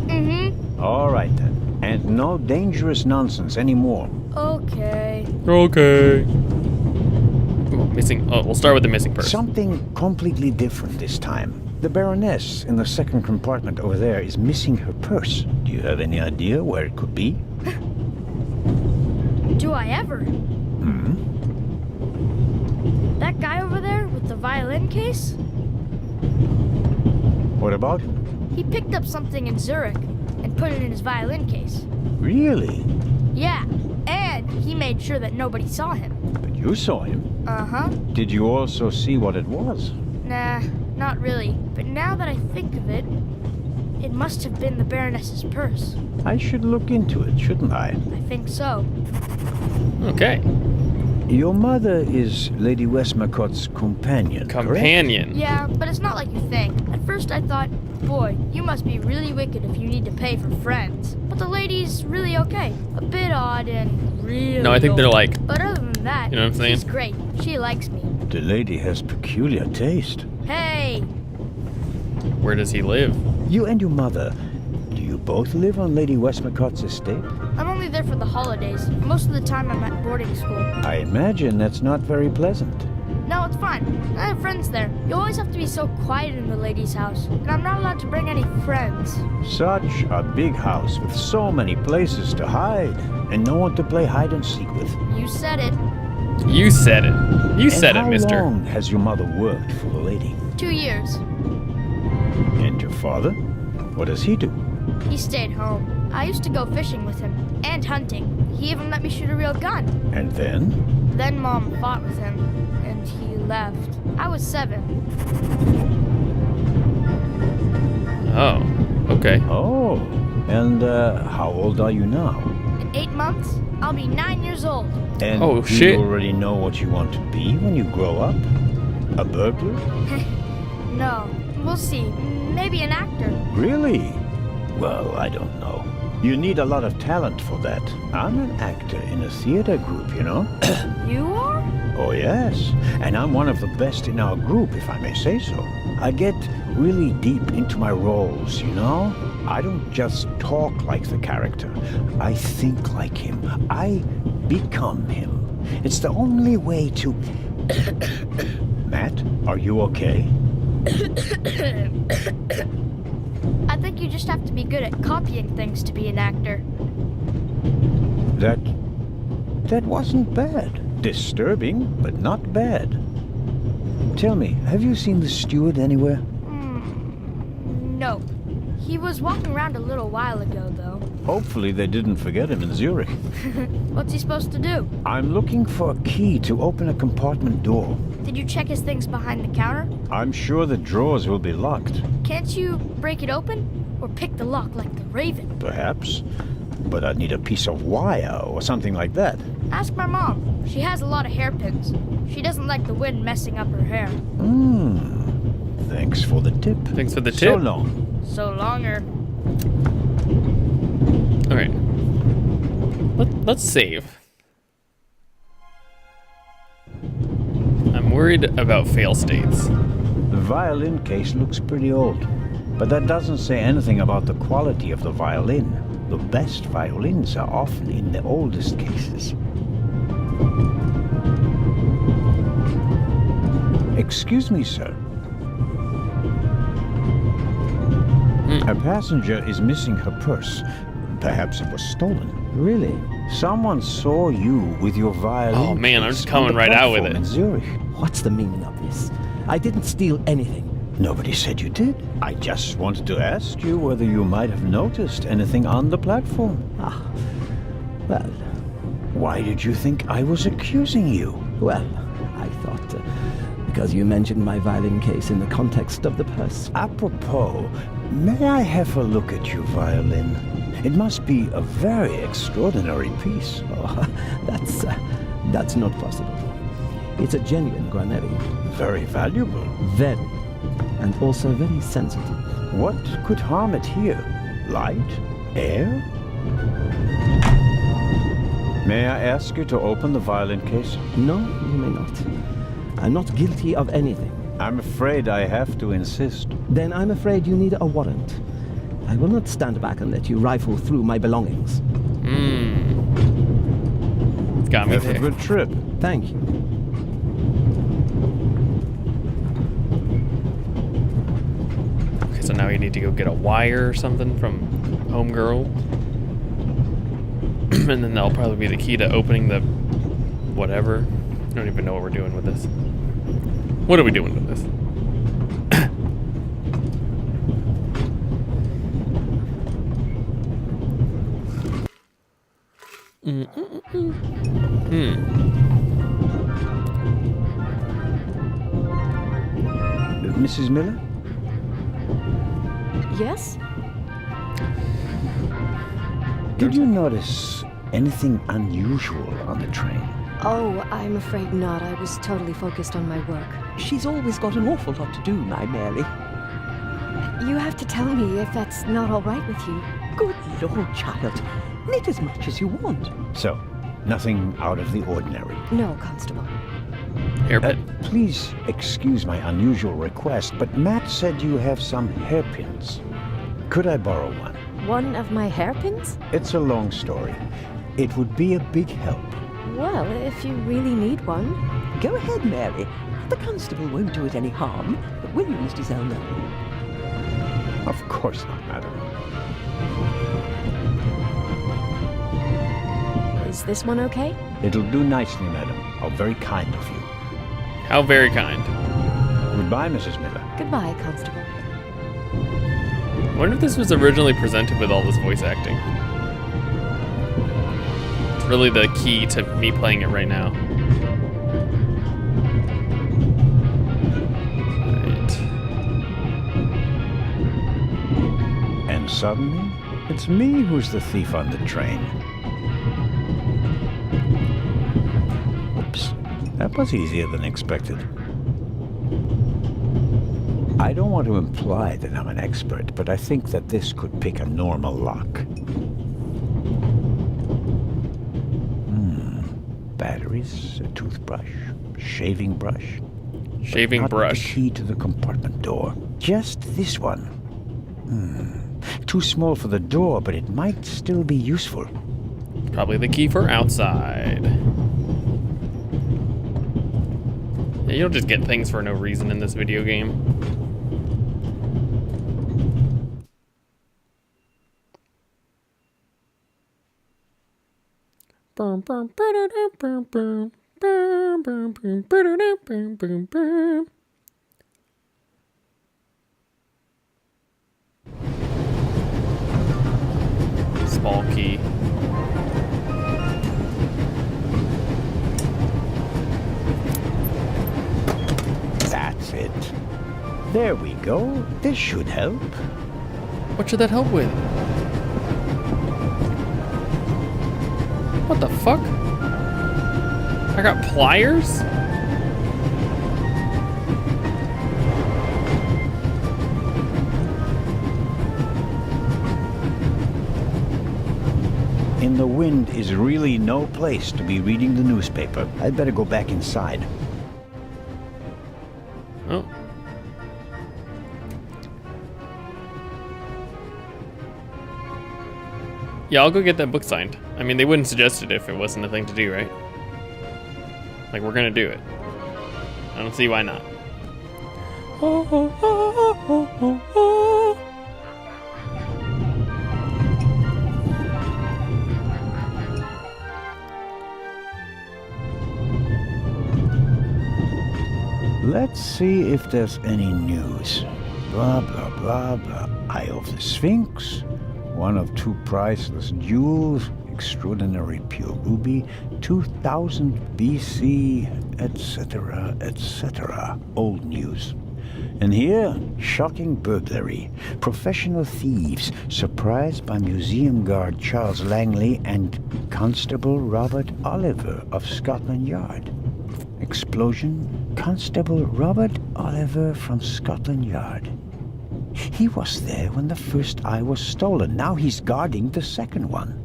Mm-hmm. All right then. And no dangerous nonsense anymore. Okay. Okay. Ooh, missing. Oh, we'll start with the missing person. Something completely different this time. The Baroness in the second compartment over there is missing her purse. Do you have any idea where it could be? Do I ever? Hmm? That guy over there with the violin case? What about him? He picked up something in Zurich and put it in his violin case. Really? Yeah, and he made sure that nobody saw him. But you saw him. Uh-huh. Did you also see what it was? Nah, not really. But now that I think of it, it must have been the Baroness's purse. I should look into it, shouldn't I? I think so. Okay. Your mother is Lady Westmacott's companion, Companion? Yeah, but it's not like you think. At first I thought, boy, you must be really wicked if you need to pay for friends. But the lady's really okay. A bit odd and really No, I think they're old. like... But other than that, You know what I'm saying? she's great. She likes me. The lady has peculiar taste. Hey! Where does he live? You and your mother, do you both live on Lady Westmacott's estate? I'm only there for the holidays. Most of the time I'm at boarding school. I imagine that's not very pleasant. No, it's fine. I have friends there. You always have to be so quiet in the lady's house. And I'm not allowed to bring any friends. Such a big house with so many places to hide and no one to play hide and seek with. You said it. You said it. You said it, How mister. long has your mother worked for the lady? 2 years. And your father? What does he do? He stayed home. I used to go fishing with him. And hunting. He even let me shoot a real gun. And then? Then Mom fought with him. And he left. I was 7. Oh, okay. Oh, and how old are you now? In 8 months, I'll be 9 years old. And Oh, do shit. you already know what you want to be when you grow up? A burglar? No, we'll see. Maybe an actor. Really? Well, I don't know. You need a lot of talent for that. I'm an actor in a theater group, you know? You are? Oh, yes. And I'm one of the best in our group, if I may say so. I get really deep into my roles, you know? I don't just talk like the character. I think like him. I become him. It's the only way to... Matt, are you okay? I think you just have to be good at copying things to be an actor. That wasn't bad. Disturbing, but not bad. Tell me, have you seen the steward anywhere? No. He was walking around a little while ago, though. Hopefully they didn't forget him in Zurich. What's he supposed to do? I'm looking for a key to open a compartment door. Did you check his things behind the counter? I'm sure the drawers will be locked. Can't you break it open? Or pick the lock like the Raven? Perhaps. But I'd need a piece of wire or something like that. Ask my mom. She has a lot of hairpins. She doesn't like the wind messing up her hair. Thanks for the tip. Thanks for the So tip. long. So longer. All right. Let's save. I'm worried about fail states. The violin case looks pretty old. But that doesn't say anything about the quality of the violin. The best violins are often in the oldest cases. Excuse me, sir. A passenger is missing her purse. Perhaps it was stolen. Really? Someone saw you with your violin. Oh man, I'm case just on coming the right out with platform it. in Zurich. What's the meaning of this? I didn't steal anything. Nobody said you did. I just wanted to ask you whether you might have noticed anything on the platform. Ah, well, Why did you think I was accusing you? well, I thought because you mentioned my violin case in the context of the purse. Apropos, may I have a look at your violin? It must be a very extraordinary piece. Oh, that's not possible. It's a genuine Granelli. Very valuable. Very. And also very sensitive. What could harm it here? Light? Air? May I ask you to open the violin case? No, you may not. I'm not guilty of anything. I'm afraid I have to insist. Then I'm afraid you need a warrant. I will not stand back and let you rifle through my belongings. It's got me Have a there. good trip. Thank you. so now we need to go get a wire or something from Homegirl. And then that'll probably be the key to opening the whatever. I don't even know what we're doing with this. What are we doing with this? Mrs. Miller? Yes? Did you notice anything unusual on the train? Oh, I'm afraid not. I was totally focused on my work. She's always got an awful lot to do, my Mary. You have to tell me if that's not all right with you. Good Lord, child. Knit as much as you want. So, nothing out of the ordinary. No, Constable. Hairpin. Please excuse my unusual request, but Matt said you have some hairpins. Could I borrow one? One of my hairpins? It's a long story. It would be a big help. Well, if you really need one. Go ahead, Mary. The constable won't do it any harm, but will you, Mr. Zelda? Of course not, madam. Is this one okay? It'll do nicely, madam. How very kind of you. How very kind. Goodbye, Mrs. Miller. Goodbye, Constable. I wonder if this was originally presented with all this voice acting. It's really the key to me playing it right now. Right. And suddenly, it's me who's the thief on the train. Oops. That was easier than expected. I don't want to imply that I'm an expert, but I think that this could pick a normal lock. Batteries, a toothbrush, shaving brush. Shaving Not brush. The key to the compartment door. Just this one. Too small for the door, but it might still be useful. Probably the key for outside. Yeah, you don't just get things for no reason in this video game. Small key. That's it. There we go. This should help. What should that help with? What the fuck? I got pliers? In the wind is really no place to be reading the newspaper. I'd better go back inside. Oh. Yeah, I'll go get that book signed. I mean, they wouldn't suggest it if it wasn't a thing to do, right? Like, we're gonna do it. I don't see why not. Let's see if there's any news. Blah, blah, blah, blah. Eye of the Sphinx. One of two priceless jewels. Extraordinary pure ruby. 2000 BC, etc., etc. Old news. And here, shocking burglary. Professional thieves surprised by museum guard Charles Langley and Constable Robert Oliver of Scotland Yard. Explosion, Constable Robert Oliver from Scotland Yard. He was there when the first eye was stolen. Now he's guarding the second one.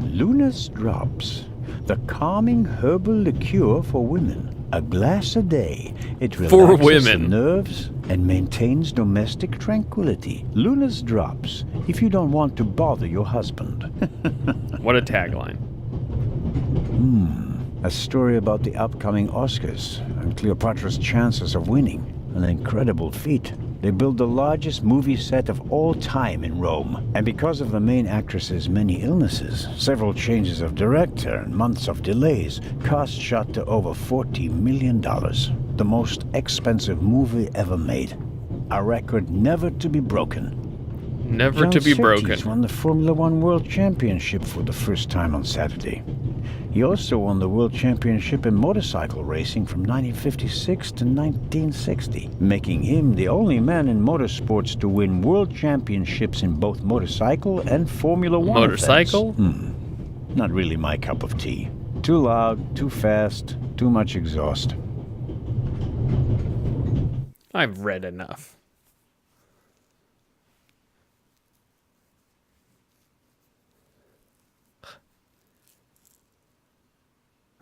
Luna's Drops. The calming herbal liqueur for women. A glass a day. It relaxes the nerves and maintains domestic tranquility. Luna's Drops. If you don't want to bother your husband. What a tagline. A story about the upcoming Oscars and Cleopatra's chances of winning. An incredible feat. They built the largest movie set of all time in Rome. And because of the main actress's many illnesses, several changes of director, and months of delays, cost shot to over $40 million. The most expensive movie ever made. A record never to be broken. Never to be broken. Surtees won the Formula One World Championship for the first time on Saturday. He also won the World Championship in motorcycle racing from 1956 to 1960, making him the only man in motorsports to win world championships in both motorcycle and Formula One Motorcycle? Not really my cup of tea. Too loud, too fast, too much exhaust. I've read enough.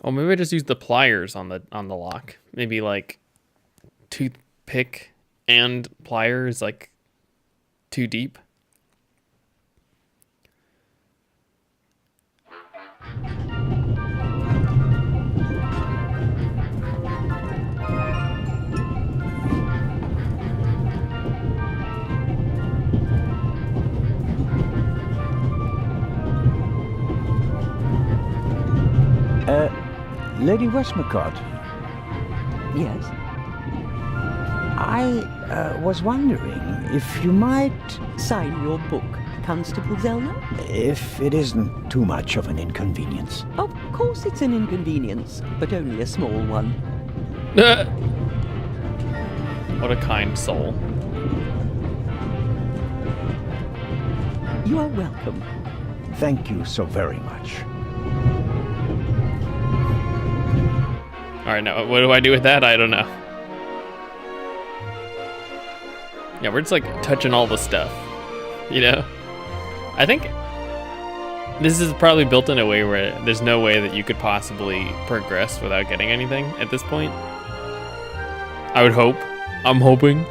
Oh, maybe I just use the pliers on the lock. Maybe like toothpick and pliers like too deep. Lady Westmacott. Yes? I was wondering if you might... Sign your book, Constable Zelda? If it isn't too much of an inconvenience. Of course it's an inconvenience, but only a small one. What a kind soul. You are welcome. Thank you so very much. Alright, now what do I do with that? I don't know. Yeah, we're just like touching all the stuff, you know? I think this is probably built in a way where there's no way that you could possibly progress without getting anything at this point. I would hope. I'm hoping.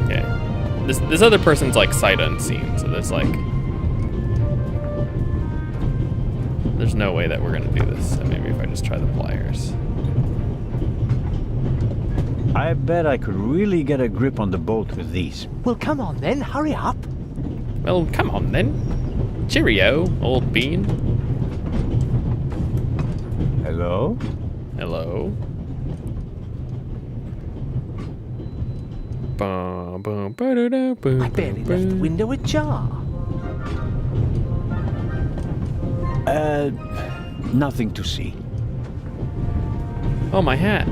Okay. This other person's like sight unseen, so there's like... There's no way that we're gonna do this, so maybe if I just try the pliers. I bet I could really get a grip on the bolt with these. Well, come on then, hurry up. Well, come on then. Cheerio, old bean. Hello? Hello? I barely left the window ajar. Nothing to see. Oh, my hat.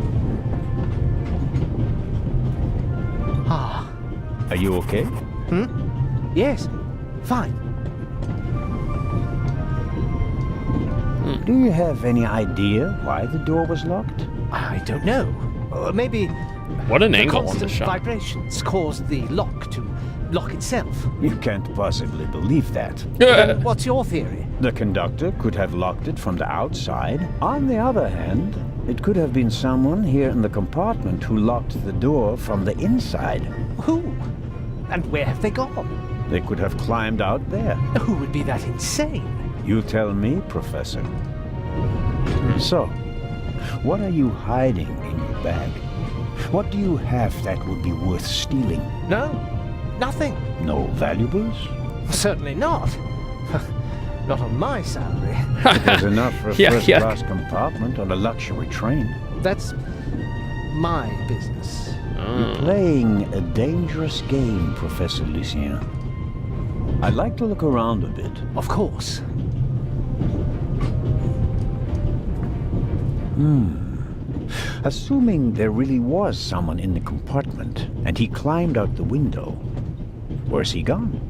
Ah. Are you okay? Yes. Fine. Do you have any idea why the door was locked? I don't know. Maybe... What an the angle on constant the shot. vibrations caused the lock to lock itself. You can't possibly believe that. Then what's your theory? The conductor could have locked it from the outside. On the other hand, it could have been someone here in the compartment who locked the door from the inside. Who? And where have they gone? They could have climbed out there. Who would be that insane? You tell me, Professor. So, what are you hiding in your bag? What do you have that would be worth stealing? No, nothing. No valuables? Certainly not. Not on my salary. There's enough for a first-class compartment on a luxury train. That's my business. You're playing a dangerous game, Professor Lucien. I'd like to look around a bit. Of course. Assuming there really was someone in the compartment, and he climbed out the window, where's he gone?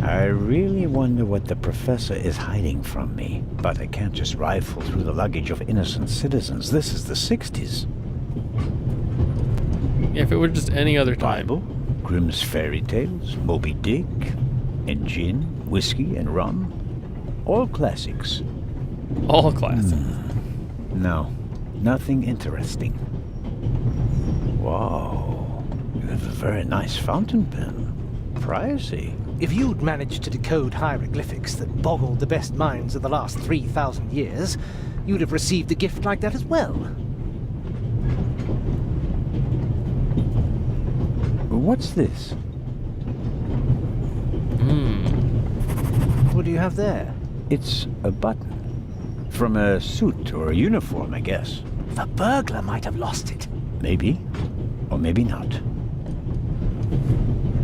I really wonder what the professor is hiding from me. But I can't just rifle through the luggage of innocent citizens. This is the 60s. Yeah, if it were just any other time. Bible, Grimm's fairy tales, Moby Dick, and gin, whiskey, and rum. All classics. All classics. No, nothing interesting. Wow, you have a very nice fountain pen. Pricey. If you'd managed to decode hieroglyphics that boggled the best minds of the last 3,000 years, you'd have received a gift like that as well. What's this? What do you have there? It's a button. From a suit or a uniform, I guess. The burglar might have lost it. Maybe. Or maybe not.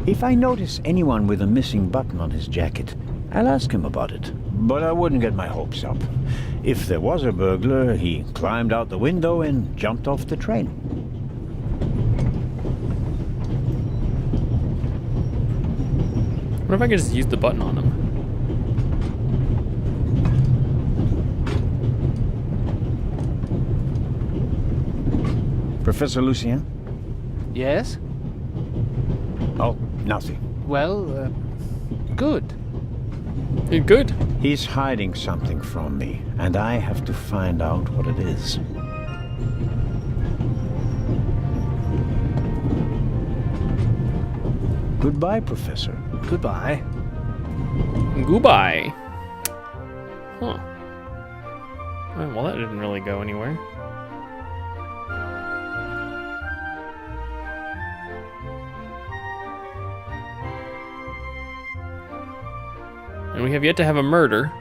If I notice anyone with a missing button on his jacket, I'll ask him about it. But I wouldn't get my hopes up. If there was a burglar, he climbed out the window and jumped off the train. What if I could just use the button on him? Professor Lucien? Yes? Oh, nothing. Well, good. Good. He's hiding something from me, and I have to find out what it is. Goodbye, Professor. Goodbye. Goodbye. Huh. Well, that didn't really go anywhere. And we have yet to have a murder.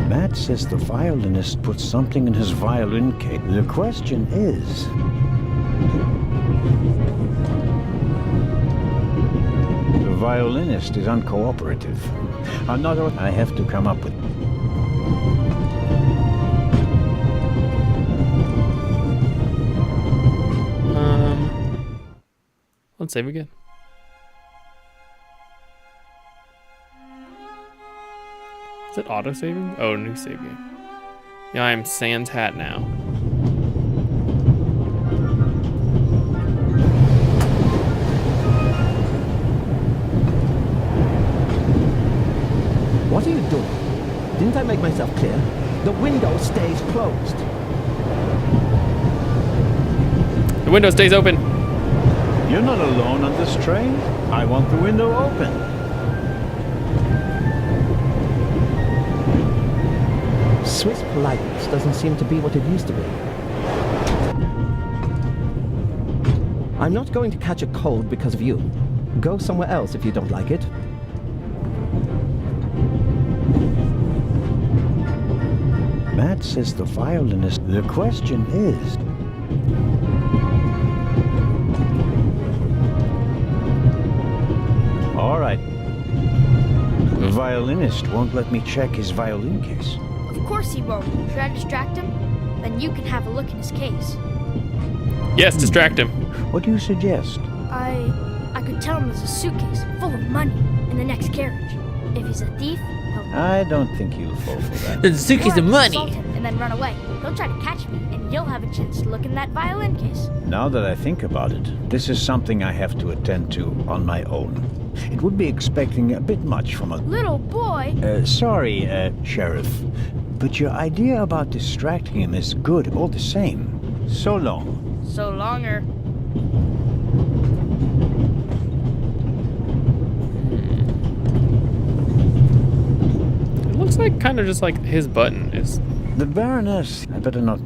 Matt says the violinist put something in his violin case. The question is... the violinist is uncooperative. Another I have to come up with. Let's save again. Is it auto-saving? Oh, new save game. Yeah, I am Sans Hat now. What are you doing? Didn't I make myself clear? The window stays closed. The window stays open. You're not alone on this train. I want the window open. Swiss politeness doesn't seem to be what it used to be. I'm not going to catch a cold because of you. Go somewhere else if you don't like it. Matt says the violinist... The question is... All right. The violinist won't let me check his violin case. Of course he won't. Should I distract him? Then you can have a look in his case. Yes, distract him. What do you suggest? I could tell him there's a suitcase full of money in the next carriage. If he's a thief, he'll... I don't think he'll fall for that. There's a suitcase of money. Assault him and then run away. He'll try to catch me, and you'll have a chance to look in that violin case. Now that I think about it, this is something I have to attend to on my own. It would be expecting a bit much from a... Little boy? Sorry, Sheriff. But your idea about distracting him is good all the same. So long. So longer. It looks like kind of just like his button is... The Baroness, I better not...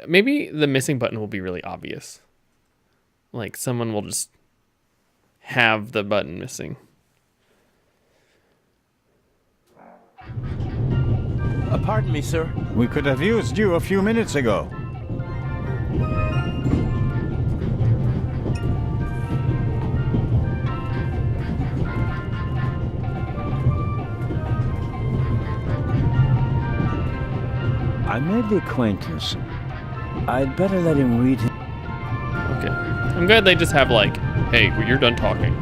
Maybe the missing button will be really obvious. Like someone will just have the button missing. Pardon me, sir. We could have used you a few minutes ago. I made the acquaintance. I'd better let him read him. Okay. I'm glad they just have like, hey, well, you're done talking.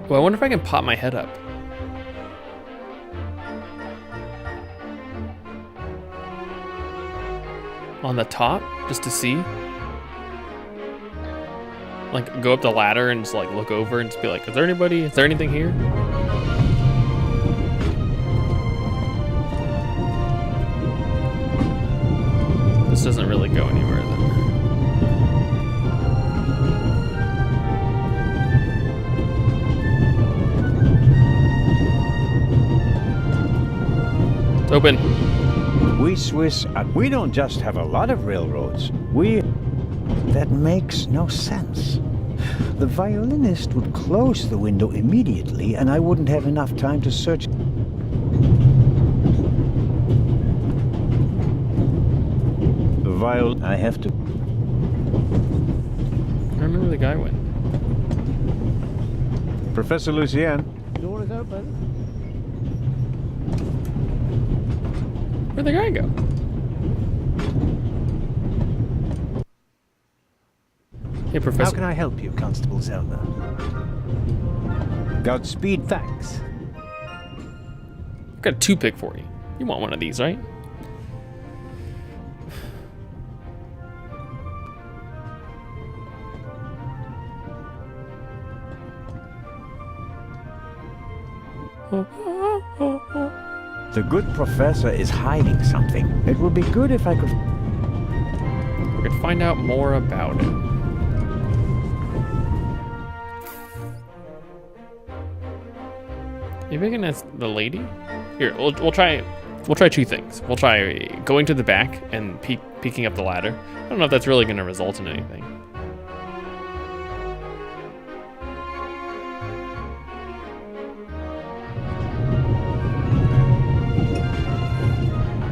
Well, I wonder if I can pop my head up. On the top, just to see. Like, go up the ladder and just like look over and just be like, is there anybody? Is there anything here? This doesn't really go anywhere then. It's open. We Swiss, we don't just have a lot of railroads. That makes no sense. The violinist would close the window immediately, and I wouldn't have enough time to search. The viol... I have to... I remember where the guy went. Professor Lucien. Door is open. Where'd the guy go? Hey, Professor. How can I help you, Constable Zellner? Godspeed. Thanks. I've got a toothpick for you. You want one of these, right? The good professor is hiding something. It would be good if I could... We could find out more about it. Maybe I can ask the lady? Here, we'll try two things. We'll try going to the back and peeking up the ladder. I don't know if that's really going to result in anything.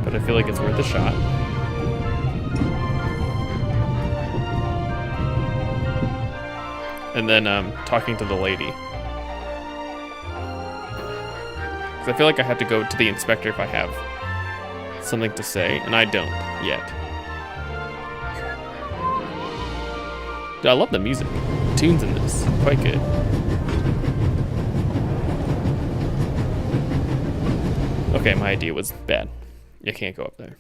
But I feel like it's worth a shot. And then talking to the lady. I feel like I have to go to the inspector if I have something to say, and I don't yet. Dude, I love the music. The tunes in this, quite good. Okay, my idea was bad. You can't go up there.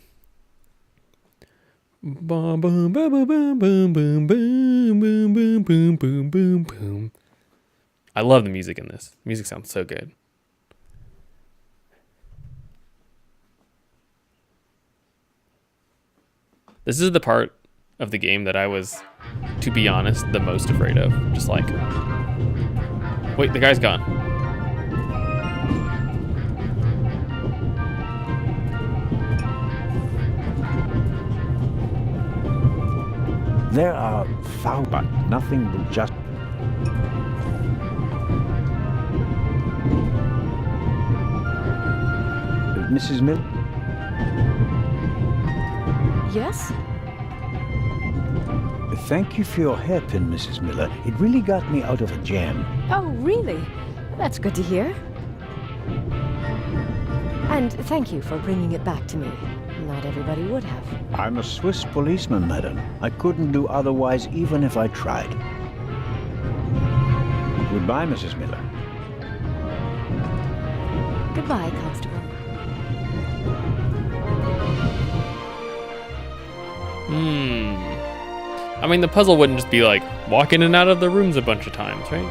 Boom, boom, boom, boom, boom, boom, boom, boom, boom, boom, boom, boom, boom. I love the music in this. The music sounds so good. This is the part of the game that I was, to be honest, the most afraid of. Just like, wait, the guy's gone. There are foul, but nothing will just... Mrs. Mill? Yes? Thank you for your hairpin, Mrs. Miller. It really got me out of a jam. Oh, really? That's good to hear. And thank you for bringing it back to me. Not everybody would have. I'm a Swiss policeman, madam. I couldn't do otherwise even if I tried. Goodbye, Mrs. Miller. Goodbye, Constable. I mean, the puzzle wouldn't just be like, walk in and out of the rooms a bunch of times, right?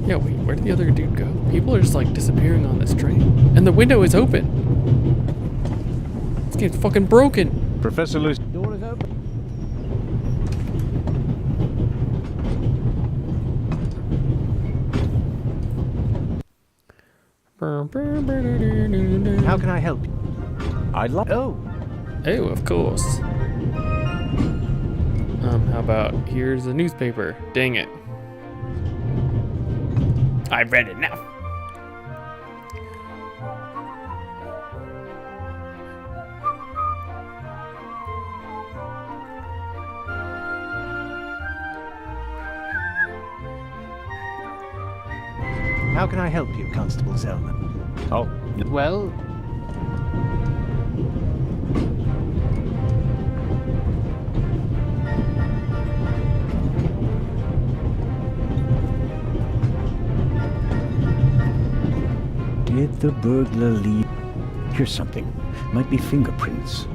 Yeah, wait, where did the other dude go? People are just like disappearing on this train. And the window is open. This game's fucking broken. Professor Luce. Door is open. How can I help you? I'd like... Oh. Oh, of course. How about here's a newspaper? Dang it. I've read enough. How can I help you, Constable Zellman? Oh, Well, did the burglar leave? Here's something. Might be fingerprints.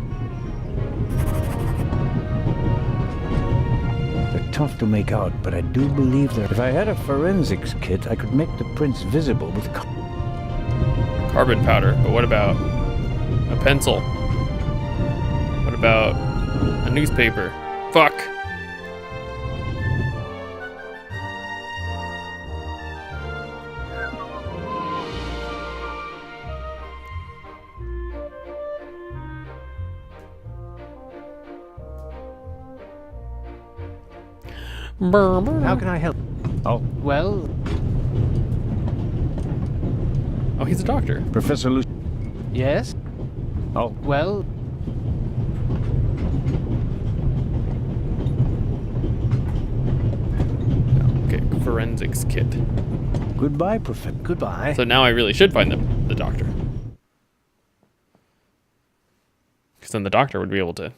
They're tough to make out, but I do believe that if I had a forensics kit, I could make the prints visible with Carbon powder. But what about a pencil? What about a newspaper? Fuck. how can I help? Oh, Well, Oh, he's a doctor. Professor Lucy. yes? Oh, Well, Okay, forensics kit. goodbye, Professor. goodbye. So now I really should find the doctor. Because then the doctor would be able to...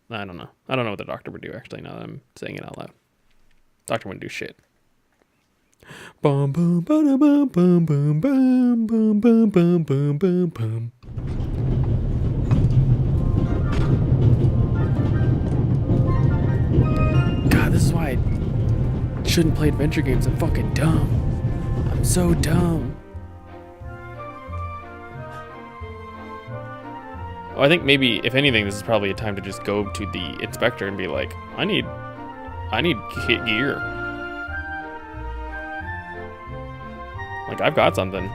I don't know. I don't know what the doctor would do, actually, now that I'm saying it out loud. Doctor wouldn't do shit. Boom, boom, boom, boom, boom, boom, boom, boom, boom, boom, boom, boom, boom. God, this is why I shouldn't play adventure games. I'm fucking dumb. I'm so dumb. Oh, I think maybe, if anything, this is probably a time to just go to the inspector and be like, I need gear. Like, I've got something.